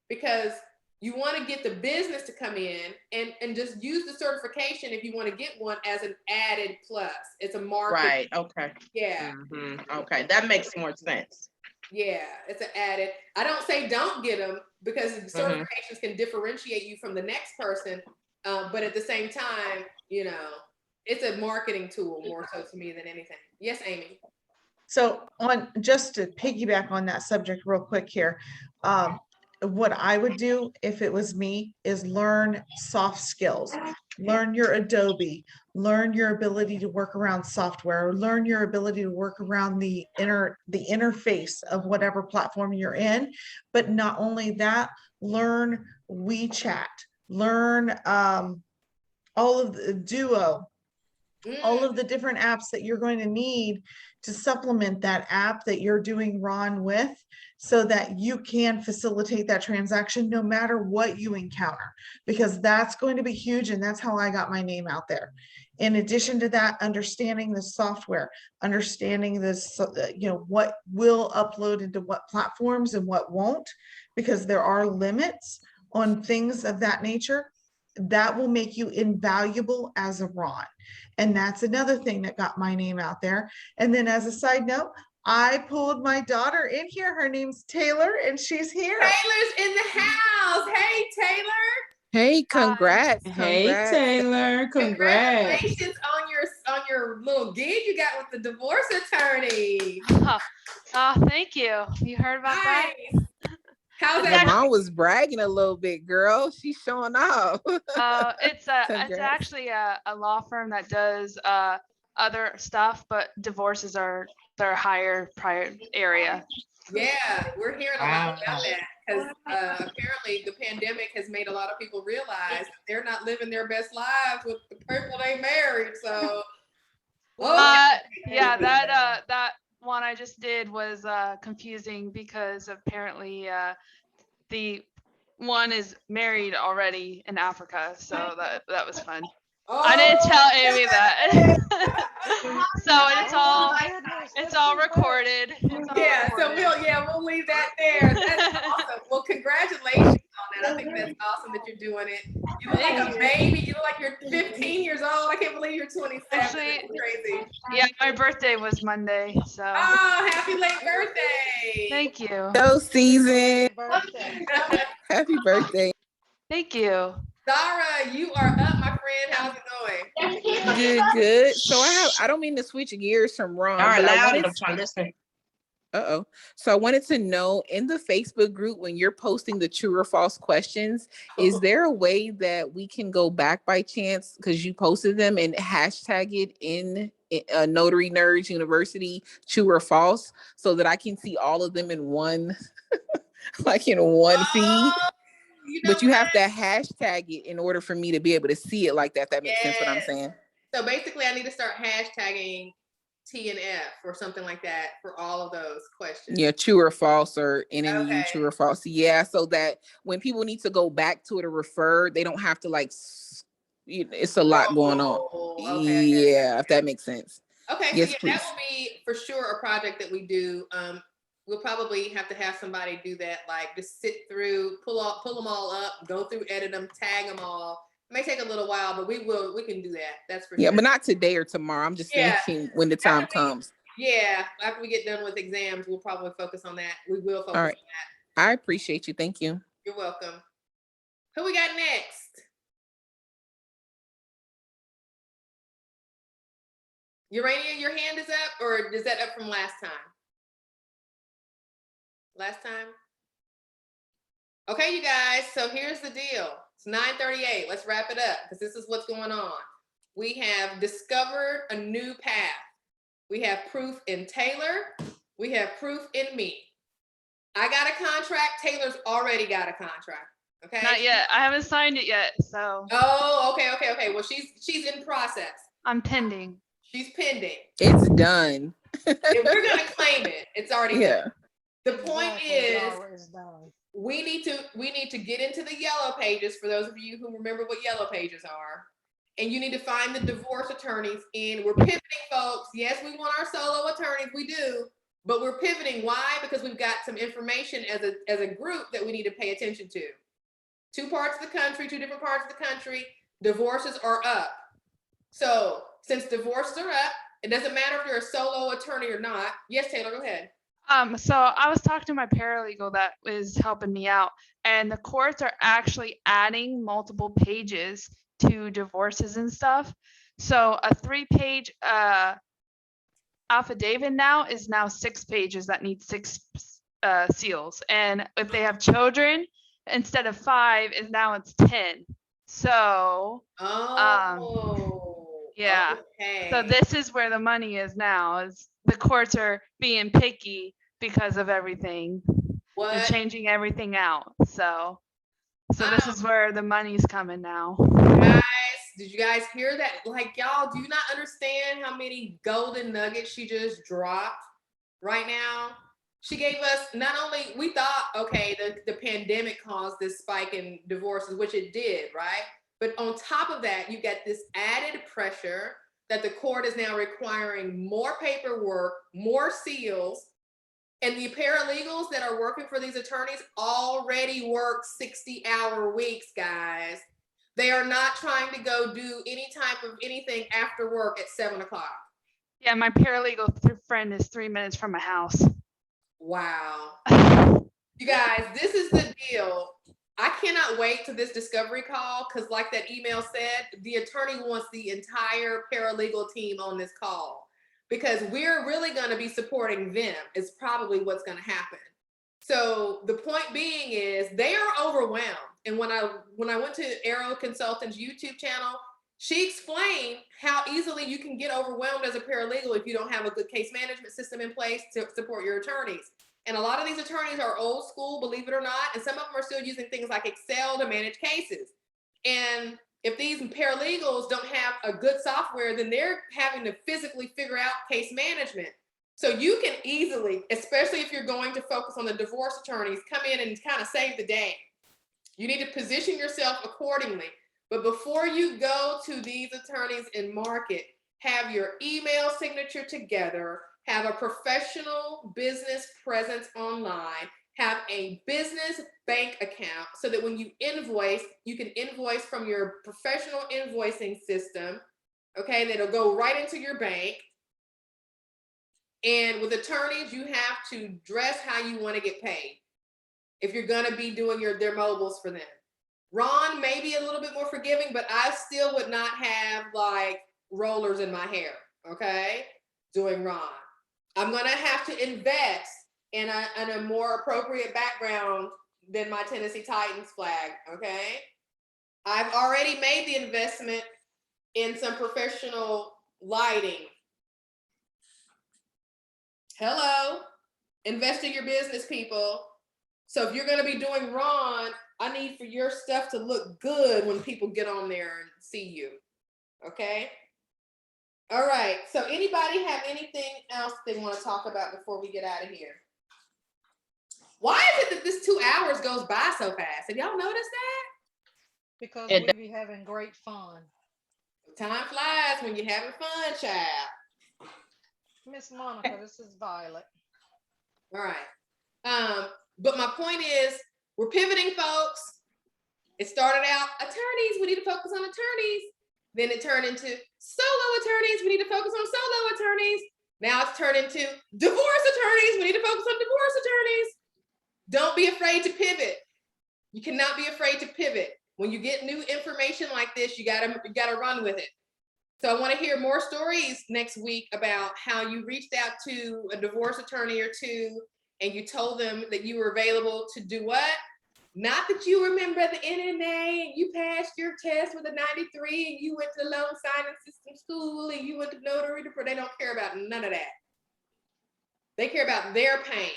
because you want to get the business to come in and just use the certification if you want to get one as an added plus. It's a market. Right. Okay. Yeah. Mm-hmm. Okay. That makes more sense. Yeah. It's an added. I don't say don't get them, because certifications can differentiate you from the next person. But at the same time, it's a marketing tool more so to me than anything. Yes, Amy. So just to piggyback on that subject real quick here, what I would do if it was me is learn soft skills, learn your Adobe, learn your ability to work around software, learn your ability to work around the interface of whatever platform you're in. But not only that, learn WeChat, learn all of the Duo, all of the different apps that you're going to need to supplement that app that you're doing Ron with, so that you can facilitate that transaction no matter what you encounter, because that's going to be huge. And that's how I got my name out there. In addition to that, understanding the software, understanding this, what will upload into what platforms and what won't, because there are limits on things of that nature. That will make you invaluable as a Ron. And that's another thing that got my name out there. And then as a side note, I pulled my daughter in here. Her name's Taylor, and she's here. Taylor's in the house. Hey, Taylor. Hey, congrats. Hey, Taylor. Congrats. Congratulations on your little gig you got with the divorce attorney. Thank you. You heard about that? How's Your that? mom was bragging a little bit, girl. She's showing off. It's actually a law firm that does other stuff, but divorces are their higher prior area. Yeah, we're hearing a lot about that because apparently the pandemic has made a lot of people realize that they're not living their best lives with the people they married. So, yeah, that one I just did was confusing because apparently the one is married already in Africa, so that was fun. I didn't tell Amy that. So it's all recorded. We'll leave that there. That's awesome. Well, congratulations on that. I think that's awesome that you're doing it. You look like a baby. You look like you're 15 years old. I can't believe you're 27. Actually, it's crazy. Yeah, my birthday was Monday, so. Oh, happy late birthday. Thank you. Go season. Happy birthday. Thank you. Zara, you are up, my friend. How's it going? Good. So I don't mean to switch gears from Ron. All right, but loud enough, trying to listen. So I wanted to know, in the Facebook group, when you're posting the true or false questions, is there a way that we can go back by chance, because you posted them, and hashtag it in Notary Nerds University, true or false, so that I can see all of them in one, like in one feed? But you have to hashtag it in order for me to be able to see it like that. That makes sense what I'm saying. So basically I need to start hashtagging T and F or something like that for all of those questions. Yeah, true or false, or NNU, true or false. Yeah, so that when people need to go back to it or refer, they don't have to it's a lot going on. Yeah, if that makes sense. Okay, yes, so please. That will be for sure a project that we do. We'll probably have to have somebody do that, like just sit through, pull them all up, go through, edit them, tag them all. It may take a little while, but we can do that. That's for sure. Yeah, but not today or tomorrow. I'm just thinking when the time comes. Yeah, after we get done with exams, we'll probably focus on that. We will focus on that. I appreciate you. Thank you. You're welcome. Who we got next? Urania, your hand is up, or is that up from last time? Last time? Okay, you guys, so here's the deal. It's 9:38. Let's wrap it up because this is what's going on. We have discovered a new path. We have proof in Taylor. We have proof in me. I got a contract. Taylor's already got a contract. Okay. Not yet. I haven't signed it yet. So. Oh, okay. Well, she's in process. I'm pending. She's pending. It's done. If we're gonna claim it, it's already done. The point is, we need to get into the yellow pages for those of you who remember what yellow pages are. And you need to find the divorce attorneys in. We're pivoting, folks. Yes, we want our solo attorneys, we do, but we're pivoting. Why? Because we've got some information as a group that we need to pay attention to. Two different parts of the country, divorces are up. So since divorces are up, it doesn't matter if you're a solo attorney or not. Yes, Taylor, go ahead. So I was talking to my paralegal that was helping me out, and the courts are actually adding multiple pages to divorces and stuff. So a 3-page affidavit now is 6 pages that need 6 seals. And if they have children, instead of 5, it's 10. So, yeah. Okay. So this is where the money is now, is the courts are being picky because of everything. And changing everything out. So this is where the money's coming now. Guys, did you guys hear that? Like, y'all, do you not understand how many golden nuggets she just dropped right now? She gave us, not only, we thought, okay, the pandemic caused this spike in divorces, which it did, right? But on top of that, you got this added pressure that the court is now requiring more paperwork, more seals. And the paralegals that are working for these attorneys already work 60-hour weeks, guys. They are not trying to go do any type of anything after work at 7 o'clock. Yeah, my paralegal friend is 3 minutes from my house. Wow. You guys, this is the deal. I cannot wait to this discovery call because like that email said, the attorney wants the entire paralegal team on this call because we're really going to be supporting them is probably what's going to happen. So the point being is they are overwhelmed. And when I went to Arrow Consultants YouTube channel, she explained how easily you can get overwhelmed as a paralegal if you don't have a good case management system in place to support your attorneys. And a lot of these attorneys are old school, believe it or not, and some of them are still using things like Excel to manage cases. And if these paralegals don't have a good software, then they're having to physically figure out case management. So you can easily, especially if you're going to focus on the divorce attorneys, come in and kind of save the day. You need to position yourself accordingly. But before you go to these attorneys in market, have your email signature together, have a professional business presence online, have a business bank account so that when you invoice, you can invoice from your professional invoicing system, okay? That'll go right into your bank. And with attorneys, you have to dress how you want to get paid if you're going to be doing their mobiles for them. Ron may be a little bit more forgiving, but I still would not have like rollers in my hair, okay? Doing Ron. I'm going to have to invest in a more appropriate background than my Tennessee Titans flag, okay? I've already made the investment in some professional lighting. Hello, invest in your business, people. So if you're going to be doing Ron, I need for your stuff to look good when people get on there and see you, okay? All right, so anybody have anything else they want to talk about before we get out of here? Why is it that this 2 hours goes by so fast? Have y'all noticed that? Because we be having great fun. Time flies when you're having fun, child. Miss Monica, this is Violet. All right. But my point is, we're pivoting, folks. It started out attorneys. We need to focus on attorneys. Then it turned into solo attorneys. We need to focus on solo attorneys. Now it's turned into divorce attorneys. We need to focus on divorce attorneys. Don't be afraid to pivot. You cannot be afraid to pivot. When you get new information like this, you gotta run with it. So I want to hear more stories next week about how you reached out to a divorce attorney or two and you told them that you were available to do what? Not that you remember the NNA and you passed your test with a 93 and you went to the loan signing system school and you went to Notary. They don't care about none of that. They care about their pain.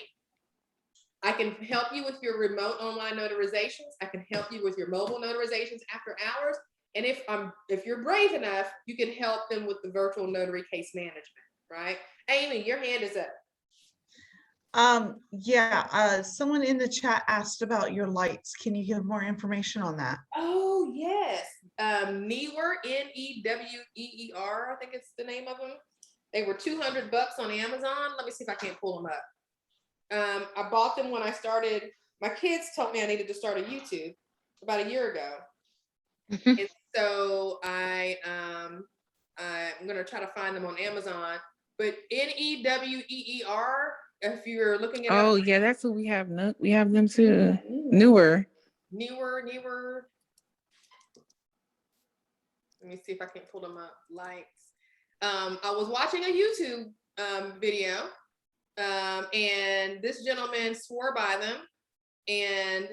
I can help you with your remote online notarizations. I can help you with your mobile notarizations after hours. And if you're brave enough, you can help them with the virtual notary case management, right? Amy, your hand is up. Someone in the chat asked about your lights. Can you give more information on that? Oh, yes. Newer, Neweer, I think it's the name of them. They were $200 on Amazon. Let me see if I can't pull them up. I bought them when I started. My kids told me I needed to start a YouTube about a year ago. And so I'm gonna try to find them on Amazon. But Neweer, if you're looking at yeah, that's what we have. We have them too. Newer. Let me see if I can pull them up. Lights. I was watching a YouTube video, and this gentleman swore by them, and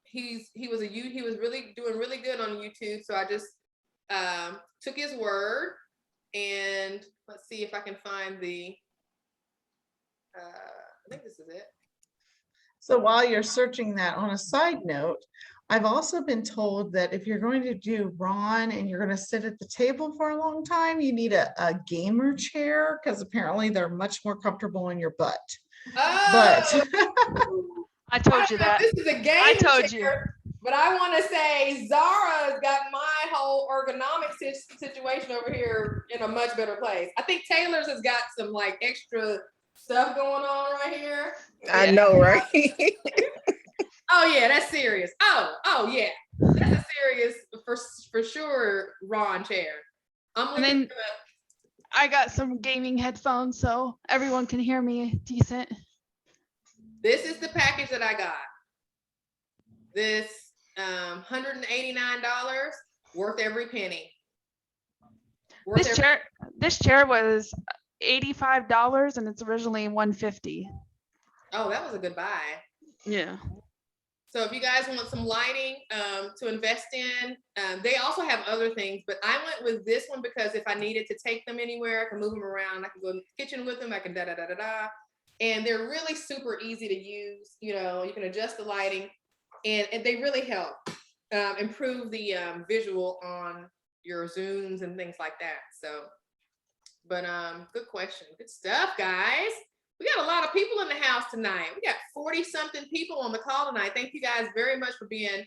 he was really doing really good on YouTube. So I just took his word, and let's see if I can find the. I think this is it. So while you're searching that, on a side note, I've also been told that if you're going to do Ron and you're going to sit at the table for a long time, you need a gamer chair because apparently they're much more comfortable in your butt. Oh, but I told you that. This is a game I told chair, but I want to say Zara's got my whole ergonomic situation over here in a much better place. I think Taylor's has got some like extra stuff going on right here. I know, right? Oh yeah, that's serious. Oh yeah, that's a serious for sure Ron chair. And then I got some gaming headphones so everyone can hear me decent. This is the package that I got. This $189, worth every penny. This chair was $85 and it's originally $150. Oh, that was a good buy. Yeah. So if you guys want some lighting to invest in, they also have other things, but I went with this one because if I needed to take them anywhere, I can move them around. I can go in the kitchen with them. I can da-da-da-da-da. And they're really super easy to use. You know, you can adjust the lighting and they really help improve the visual on your Zooms and things like that. So, but good question. Good stuff, guys. We got a lot of people in the house tonight. We got 40 something people on the call tonight. Thank you guys very much for being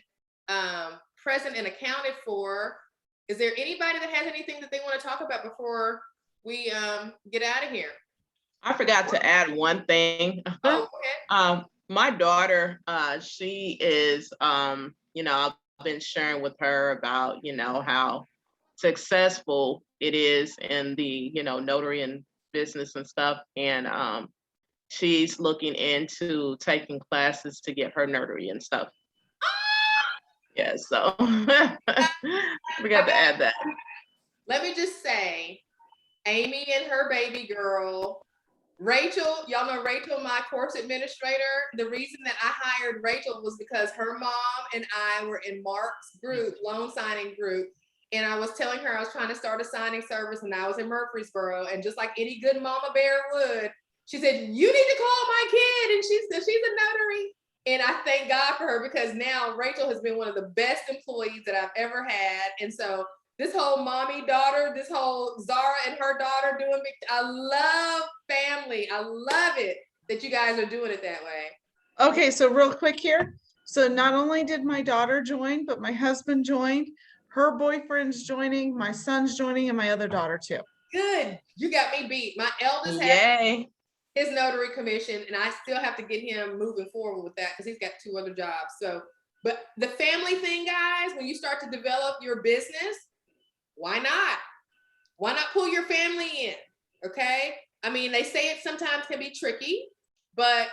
present and accounted for. Is there anybody that has anything that they want to talk about before we get out of here? I forgot to add one thing. Oh, okay. My daughter, she is, you know, I've been sharing with her about, you know, how successful it is in the, you know, notary and business and stuff. And she's looking into taking classes to get her notary and stuff. Yeah, so we got to add that. Let me just say, Amy and her baby girl, Rachel, y'all know Rachel, my course administrator. The reason that I hired Rachel was because her mom and I were in Mark's group, loan signing group. And I was telling her I was trying to start a signing service and I was in Murfreesboro. And just like any good mama bear would, she said, you need to call my kid. And she said, she's a notary. And I thank God for her because now Rachel has been one of the best employees that I've ever had. And so this whole mommy daughter, this whole Zara and her daughter doing it, I love family. I love it that you guys are doing it that way. Okay, so real quick here. So not only did my daughter join, but my husband joined, her boyfriend's joining, my son's joining, and my other daughter too. Good. You got me beat. My eldest has his notary commission, and I still have to get him moving forward with that because he's got 2 other jobs. So, but the family thing, guys, when you start to develop your business, why not? Why not pull your family in? Okay. I mean, they say it sometimes can be tricky, but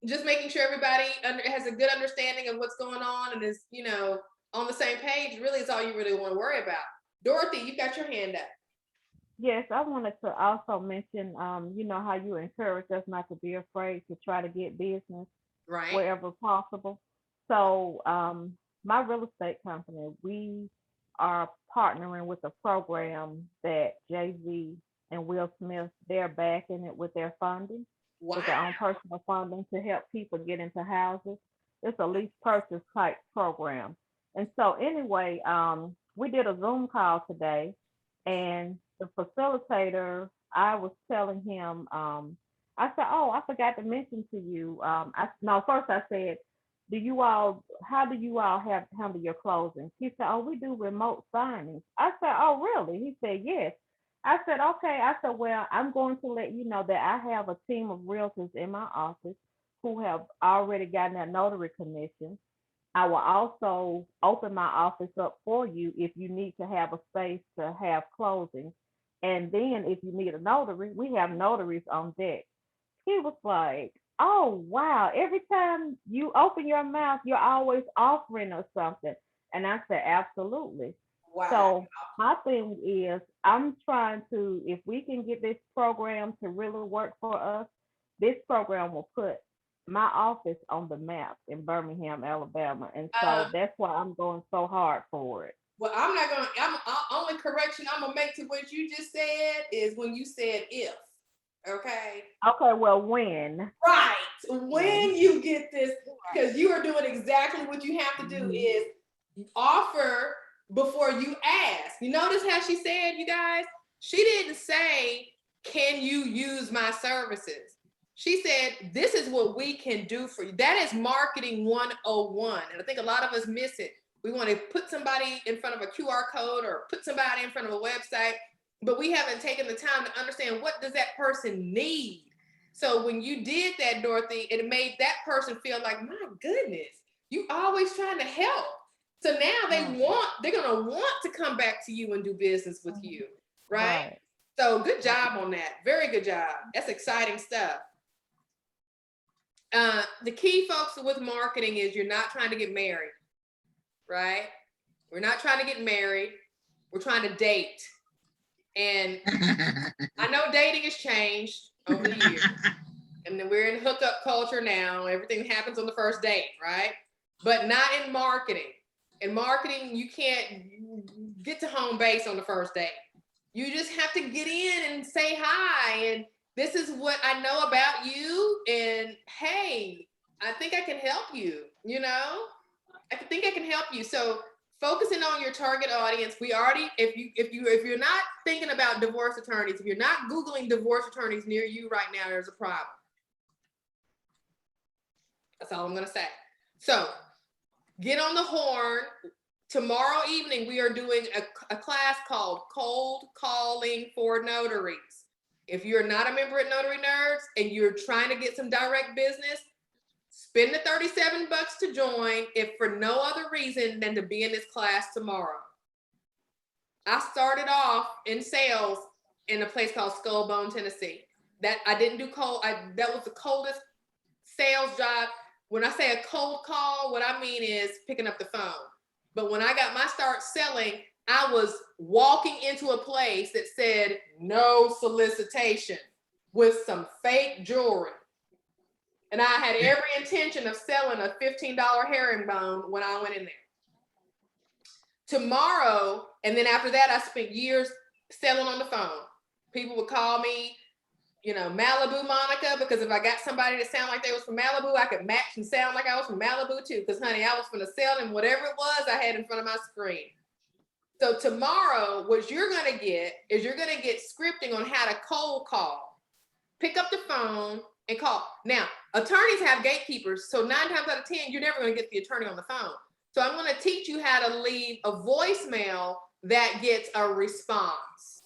just making sure everybody has a good understanding of what's going on and is, you know, on the same page really is all you really want to worry about. Dorothy, you got your hand up. Yes, I wanted to also mention, you know, how you encourage us not to be afraid to try to get business right wherever possible. So my real estate company, we are partnering with a program that Jay-Z and Will Smith, they're backing it with their funding, with their own personal funding to help people get into houses. It's a lease purchase type program. And so anyway, we did a Zoom call today and the facilitator, I was telling him, I said, oh, I forgot to mention to you. First I said, how do you all handle your closings? He said, oh, we do remote signings. I said, oh, really? He said, yes. I said, okay. I said, well, I'm going to let you know that I have a team of realtors in my office who have already gotten their notary commission. I will also open my office up for you if you need to have a space to have closings. And then if you need a notary, we have notaries on deck. He was like, oh, wow. Every time you open your mouth, you're always offering us something. And I said, absolutely. Wow. So my thing is, I'm trying to, if we can get this program to really work for us, this program will put my office on the map in Birmingham, Alabama. And so that's why I'm going so hard for it. Well, only correction I'm gonna make to what you just said is when you said if. Okay. Okay, well, when? Right. When you get this, because you are doing exactly what you have to do is offer before you ask. You notice how she said, you guys? She didn't say, can you use my services? She said, this is what we can do for you. That is marketing 101. And I think a lot of us miss it. We want to put somebody in front of a QR code or put somebody in front of a website, but we haven't taken the time to understand what does that person need. So when you did that, Dorothy, it made that person feel like, my goodness, you always trying to help. So now they're gonna want to come back to you and do business with you, right? So good job on that. Very good job. That's exciting stuff. The key, folks, with marketing is you're not trying to get married. right? We're not trying to get married. We're trying to date. And I know dating has changed over the years. And then we're in hookup culture now. Everything happens on the first date, right? But not in marketing. In marketing, you can't get to home base on the first date. You just have to get in and say hi. And this is what I know about you. And hey, I think I can help you, you know? I think I can help you. So focusing on your target audience, we already, if you're not thinking about divorce attorneys, if you're not Googling divorce attorneys near you right now, there's a problem. That's all I'm gonna say. So get on the horn. Tomorrow evening, we are doing a class called Cold Calling for Notaries. If you're not a member at Notary Nerds and you're trying to get some direct business, spend the $37 to join, if for no other reason than to be in this class tomorrow. I started off in sales in a place called Skullbone, Tennessee. That I didn't do cold. That was the coldest sales job. When I say a cold call, what I mean is picking up the phone. But when I got my start selling, I was walking into a place that said no solicitation with some fake jewelry. And I had every intention of selling a $15 herringbone when I went in there. Tomorrow, and then after that, I spent years selling on the phone. People would call me, you know, Malibu Monica, because if I got somebody that sounded like they was from Malibu, I could match and sound like I was from Malibu too. Because honey, I was gonna sell them whatever it was I had in front of my screen. So tomorrow, what you're gonna get is you're gonna get scripting on how to cold call. Pick up the phone and call. Now, attorneys have gatekeepers, so 9 times out of 10, you're never gonna get the attorney on the phone. So I'm gonna teach you how to leave a voicemail that gets a response.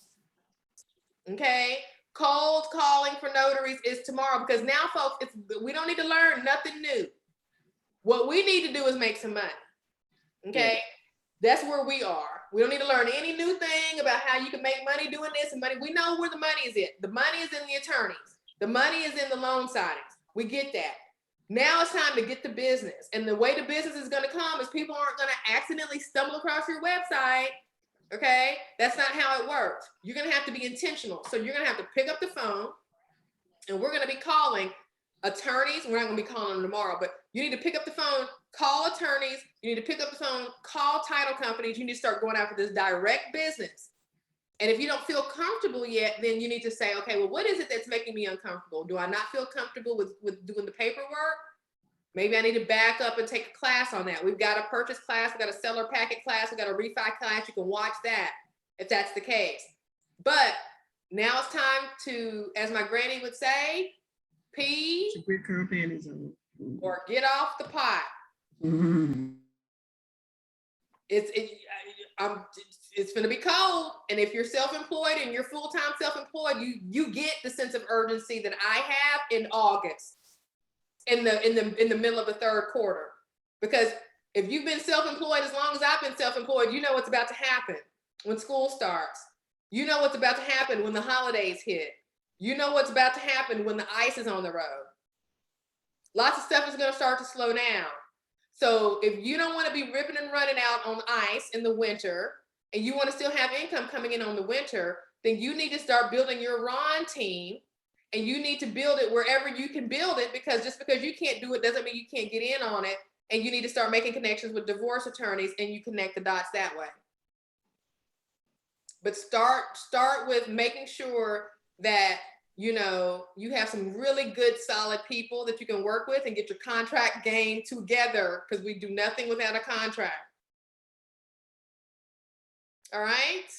Okay? Cold calling for notaries is tomorrow, because now, folks, we don't need to learn nothing new. What we need to do is make some money. Okay? That's where we are. We don't need to learn any new thing about how you can make money doing this and money. We know where the money is at. The money is in the attorneys. The money is in the loan signings. We get that. Now it's time to get the business. And the way the business is going to come is people aren't going to accidentally stumble across your website. Okay? That's not how it works. You're going to have to be intentional. So you're going to have to pick up the phone, and we're going to be calling attorneys. We're not going to be calling them tomorrow, but you need to pick up the phone, call attorneys. You need to pick up the phone, call title companies. You need to start going after this direct business. And if you don't feel comfortable yet, then you need to say, okay, well, what is it that's making me uncomfortable? Do I not feel comfortable with doing the paperwork? Maybe I need to back up and take a class on that. We've got a purchase class. We've got a seller packet class. We've got a refi class. You can watch that if that's the case. But now it's time to, as my granny would say, pee or get off the pot. It's going to be cold. And if you're self-employed and you're full-time self-employed, you get the sense of urgency that I have in August, in the middle of the third quarter. Because if you've been self-employed as long as I've been self-employed, you know what's about to happen when school starts. You know what's about to happen when the holidays hit. You know what's about to happen when the ice is on the road. Lots of stuff is going to start to slow down. So if you don't want to be ripping and running out on ice in the winter, and you want to still have income coming in on the winter, then you need to start building your Ron team, and you need to build it wherever you can build it, because just because you can't do it doesn't mean you can't get in on it. And you need to start making connections with divorce attorneys, and you connect the dots that way. But start with making sure that, you know, you have some really good, solid people that you can work with and get your contract game together, because we do nothing without a contract. All right.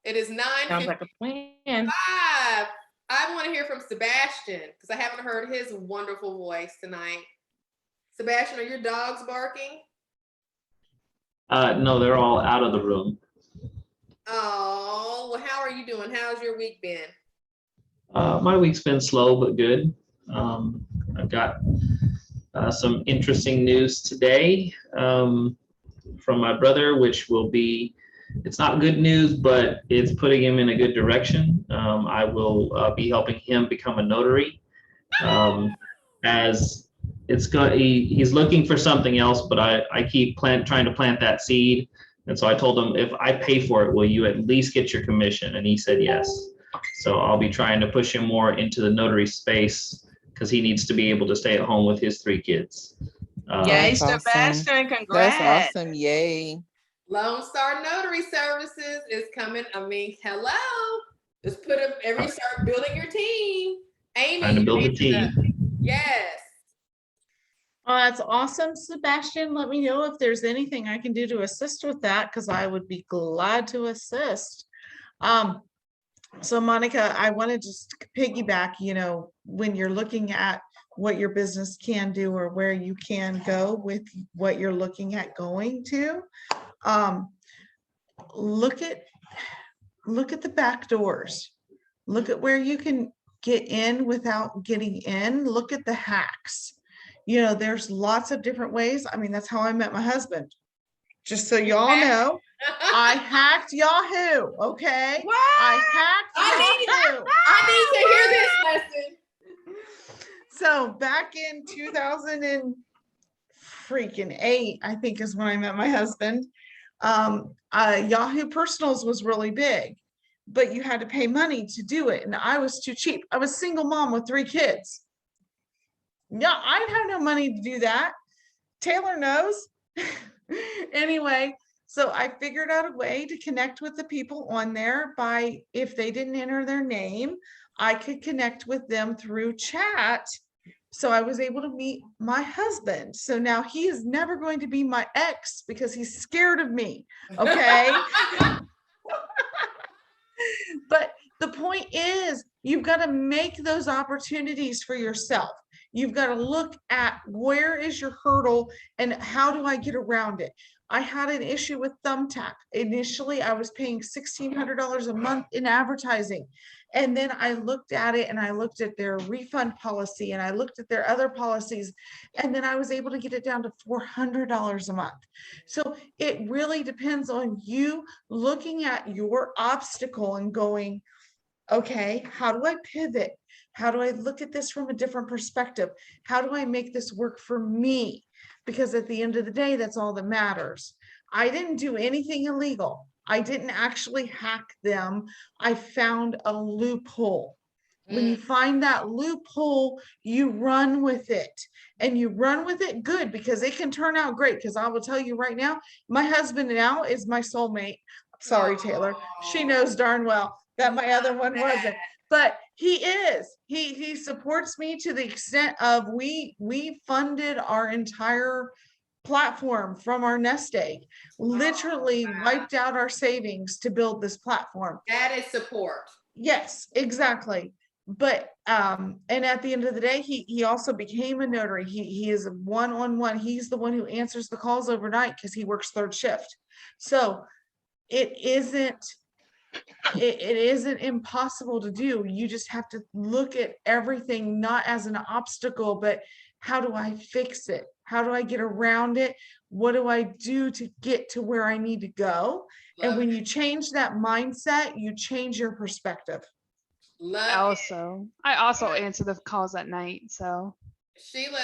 It is 9:55. Sounds like a plan. I want to hear from Sebastian, because I haven't heard his wonderful voice tonight. Sebastian, are your dogs barking? No, they're all out of the room. Oh, well, how are you doing? How's your week been? My week's been slow but good. I've got some interesting news today from my brother, which will be, it's not good news, but it's putting him in a good direction. I will be helping him become a notary. As he's looking for something else, but I keep trying to plant that seed. And so I told him, if I pay for it, will you at least get your commission? And he said yes. So I'll be trying to push him more into the notary space because he needs to be able to stay at home with his 3 kids. Yay, That's awesome. Sebastian, congrats. That's awesome. Yay. Lone Star Notary Services is coming. I mean, hello. Just start building your team. Amy. Trying to build a team. Yes. That's awesome, Sebastian. Let me know if there's anything I can do to assist with that, because I would be glad to assist. So Monica, I want to just piggyback, when you're looking at what your business can do or where you can go with what you're looking at going to, look at the back doors. Look at where you can get in without getting in. Look at the hacks. There's lots of different ways. I mean, that's how I met my husband. Just so y'all know, I hacked Yahoo. Okay. What? I hacked Yahoo. I need to hear this lesson. So back in 2008, I think is when I met my husband. Yahoo Personals was really big, but you had to pay money to do it. And I was too cheap. I was a single mom with 3 kids. Yeah, I didn't have no money to do that. Taylor knows. Anyway, so I figured out a way to connect with the people on there by, if they didn't enter their name, I could connect with them through chat. So I was able to meet my husband. So now he is never going to be my ex because he's scared of me. Okay. But the point is, you've got to make those opportunities for yourself. You've got to look at where is your hurdle and how do I get around it? I had an issue with Thumbtack. Initially, I was paying $1,600 a month in advertising. And then I looked at it and I looked at their refund policy and I looked at their other policies. And then I was able to get it down to $400 a month. So it really depends on you looking at your obstacle and going, okay, how do I pivot? How do I look at this from a different perspective? How do I make this work for me? Because at the end of the day, that's all that matters. I didn't do anything illegal. I didn't actually hack them. I found a loophole. When you find that loophole, you run with it, and you run with it good, because it can turn out great. Because I will tell you right now, my husband now is my soulmate. Sorry, Taylor. She knows darn well that my other one wasn't, but he is. He supports me to the extent of we funded our entire platform from our nest egg, literally wiped out our savings to build this platform. That is support. Yes, exactly. But and at the end of the day, he also became a notary. He is a one-on-one. He's the one who answers the calls overnight because he works 3rd shift. So it isn't impossible to do. You just have to look at everything not as an obstacle, but how do I fix it? How do I get around it? What do I do to get to where I need to go? And when you change that mindset, you change your perspective. I also answer the calls at night. So Sheila,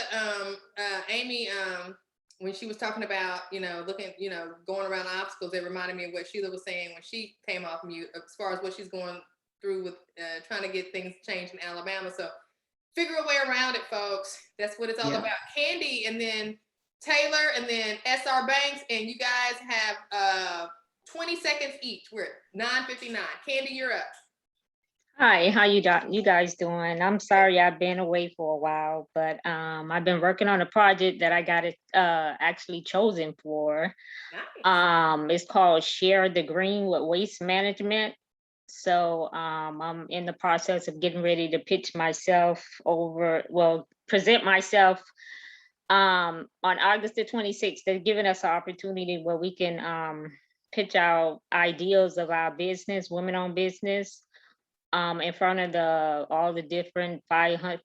Amy, when she was talking about, looking, going around obstacles, it reminded me of what Sheila was saying when she came off mute, as far as what she's going through with trying to get things changed in Alabama. So figure a way around it, folks. That's what it's all about. Candy, and then Taylor, and then SR Banks, and you guys have 20 seconds each. We're at 9:59. Candy, you're up. Hi, how you guys doing? I'm sorry I've been away for a while, but I've been working on a project that I got it actually chosen for. Nice. It's called Share the Green with Waste Management. So I'm in the process of getting ready to present myself on August the 26th. They're giving us an opportunity where we can pitch our ideas of our business, women-owned business, in front of all the different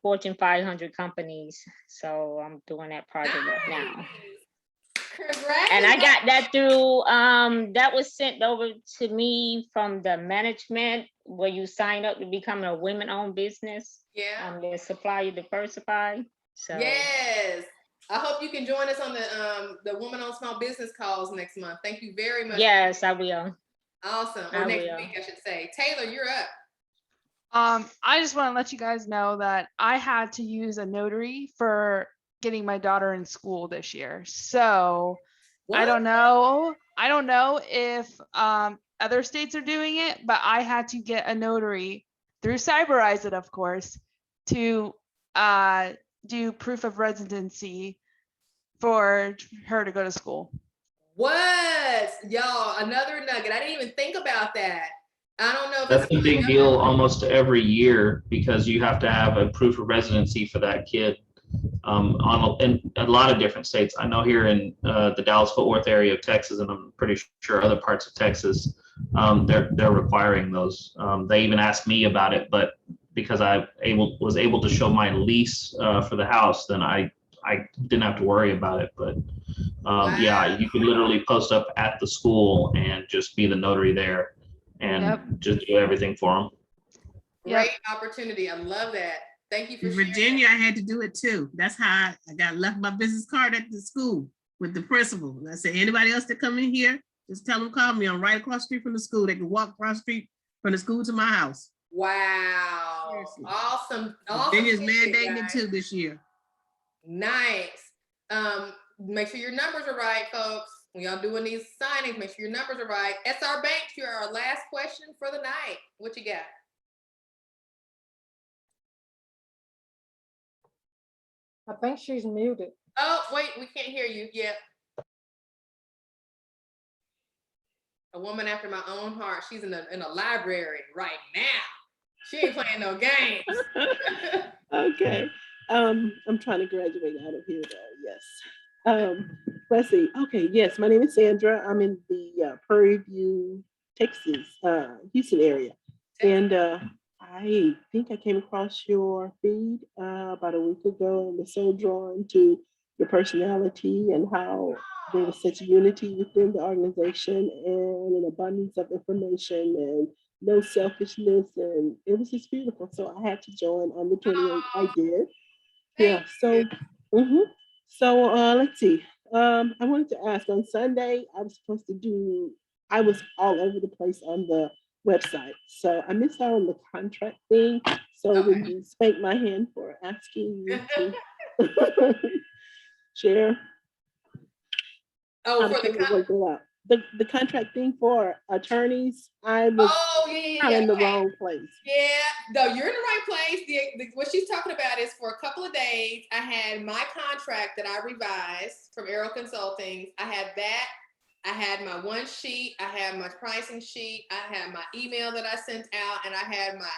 Fortune 500 companies. So I'm doing that project right now. And I got that through, that was sent over to me from the management, where you sign up to become a women-owned business. Yeah. The Supplier Diversify. So yes. I hope you can join us on the Woman on Small Business calls next month. Thank you very much. yes, I will. Awesome. Or I next will. week, I should say. Taylor, you're up. I just want to let you guys know that I had to use a notary for getting my daughter in school this year. So I don't know. I don't know if other states are doing it, but I had to get a notary through Cyberize it, of course, to do proof of residency for her to go to school. What? Y'all, another nugget. I didn't even think about that. I don't know if That's it's a big deal almost every year because you have to have a proof of residency for that kid in a lot of different states. I know here in the Dallas-Fort Worth area of Texas, and I'm pretty sure other parts of Texas, they're requiring those. They even asked me about it, but because I was able to show my lease for the house, then I didn't have to worry about it. But yeah, you could literally post up at the school and just be the notary there and just do everything for them. Great opportunity. I love that. Thank you for In sharing. Virginia, I had to do it too. That's how I got left my business card at the school with the principal. And I said, anybody else that come in here, just tell them call me. I'm right across the street from the school. They can walk across the street from the school to my house. Wow. Seriously. Awesome. Awesome. Virginia's tidbit, mandating it guys. too this year. Nice. Make sure your numbers are right, folks. When y'all doing these signings, make sure your numbers are right. SR Banks, you're our last question for the night. What you got? I think she's muted. Oh, wait, we can't hear you. Yep. A woman after my own heart. She's in a library right now. She ain't playing no games. Okay. I'm trying to graduate out of here though. Yes. Let's see. Okay. Yes. My name is Sandra. I'm in the Prairie View, Texas, Houston area. And I think I came across your feed about a week ago and was so drawn to your personality and how there was such unity within the organization and an abundance of information and no selfishness, and it was just beautiful. So I had to join on the 28th. I did. Yeah. So, so let's see. I wanted to ask on Sunday, I was all over the place on the website. So I missed out on the contract thing. So would you spank my hand for asking you to share? Oh, for the contract thing for attorneys, I was kind of in the wrong place. Yeah, no, you're in the right place. What she's talking about is for a couple of days, I had my contract that I revised from Arrow Consulting. I had that. I had my one sheet. I had my pricing sheet. I had my email that I sent out, and I had my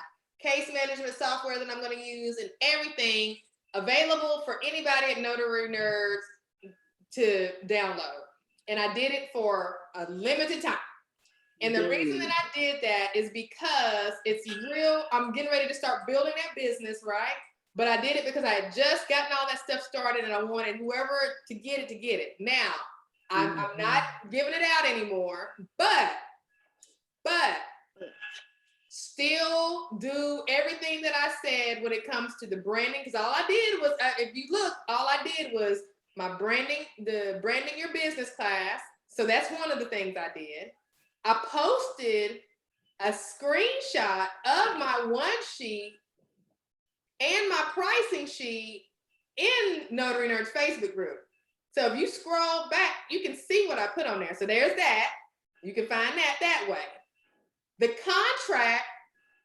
case management software that I'm going to use, and everything available for anybody at Notary Nerds to download. And I did it for a limited time. And the reason that I did that is because it's real. I'm getting ready to start building that business, right? But I did it because I had just gotten all that stuff started and I wanted whoever to get it. Now, I'm not giving it out anymore, but still do everything that I said when it comes to the branding. Because all I did was, if you look, all I did was my branding, the branding your business class. So that's one of the things I did. I posted a screenshot of my one sheet and my pricing sheet in Notary Nerds Facebook group. So if you scroll back, you can see what I put on there. So there's that. You can find that way. The contract,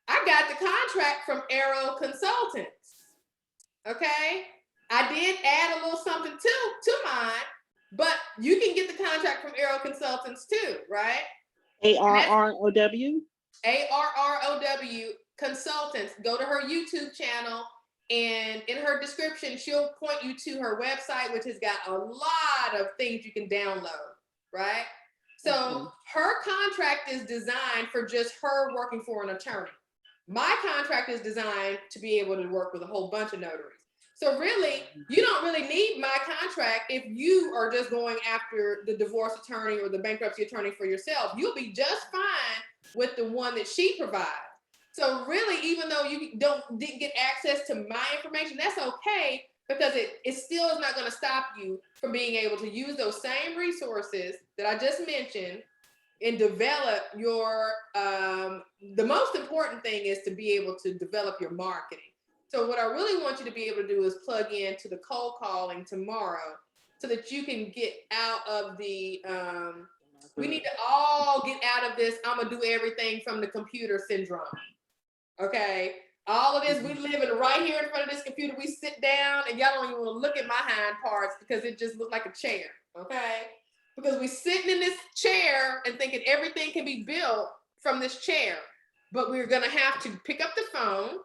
I got the contract from Arrow Consultants. Okay? I did add a little something to mine, but you can get the contract from Arrow Consultants too, right? ARROW? ARROW Consultants. Go to her YouTube channel, and in her description, she'll point you to her website, which has got a lot of things you can download, right? So her contract is designed for just her working for an attorney. My contract is designed to be able to work with a whole bunch of notaries. So really, you don't really need my contract if you are just going after the divorce attorney or the bankruptcy attorney for yourself. You'll be just fine with the one that she provides. So really, even though you didn't get access to my information, that's okay, because it still is not going to stop you from being able to use those same resources that I just mentioned and develop your, the most important thing is to be able to develop your marketing. So what I really want you to be able to do is plug in to the cold calling tomorrow so that you can get out of the, we need to all get out of this, I'm gonna do everything from the computer syndrome, okay? All of this, we living right here in front of this computer, we sit down and y'all don't even wanna look at my hind parts because it just looked like a chair, okay? Because we sitting in this chair and thinking everything can be built from this chair, but we're gonna have to pick up the phone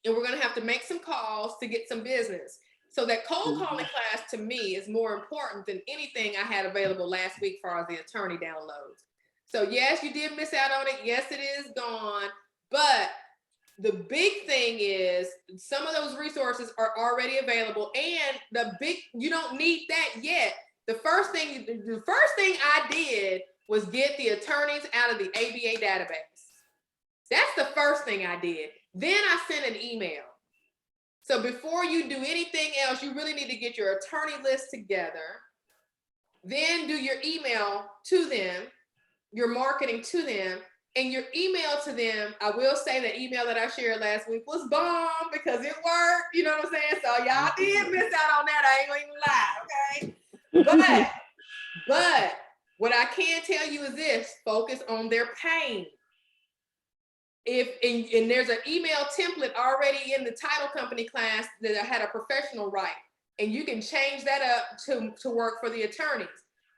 and we're gonna have to make some calls to get some business. So that cold calling class to me is more important than anything I had available last week for the attorney downloads. So yes, you did miss out on it. Yes, it is gone. But the big thing is some of those resources are already available, and you don't need that yet. The first thing I did was get the attorneys out of the ABA database. That's the first thing I did. Then I sent an email. So before you do anything else, you really need to get your attorney list together, then do your email to them, your marketing to them, and your email to them. I will say the email that I shared last week was bomb because it worked. You know what I'm saying? So y'all did miss out on that. I ain't gonna even lie, okay? But what I can tell you is this: focus on their pain. And there's an email template already in the title company class that I had a professional write, and you can change that up to work for the attorneys.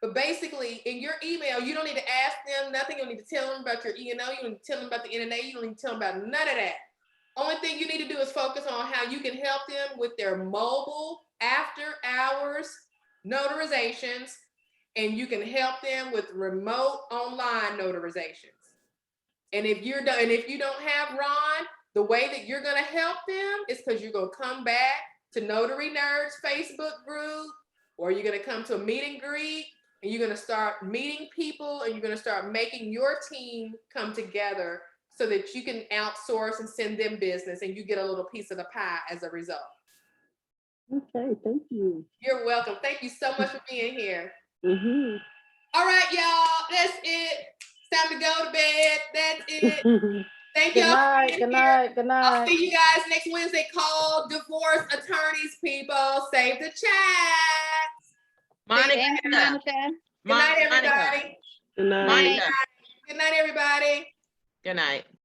But basically, in your email, you don't need to ask them nothing. You don't need to tell them about your E&O. You don't need to tell them about the NNA. You don't need to tell them about none of that. Only thing you need to do is focus on how you can help them with their mobile after hours notarizations, and you can help them with remote online notarizations. And if you don't have Ron, the way that you're gonna help them is because you're gonna come back to Notary Nerds Facebook group, or you're gonna come to a meet and greet, and you're gonna start meeting people, and you're gonna start making your team come together so that you can outsource and send them business, and you get a little piece of the pie as a result. Okay, thank you. You're welcome. Thank you so much for being here. Mm-hmm. All right, y'all, that's it. It's time to go to bed. That's it. Thank Good y'all. night, good night, good I'll night. see you guys next Wednesday. Call divorce attorneys, people. Save the chat. Monica. Thanks, Monica. Good night, everybody. Good night. Monica. Good night, everybody. Good night.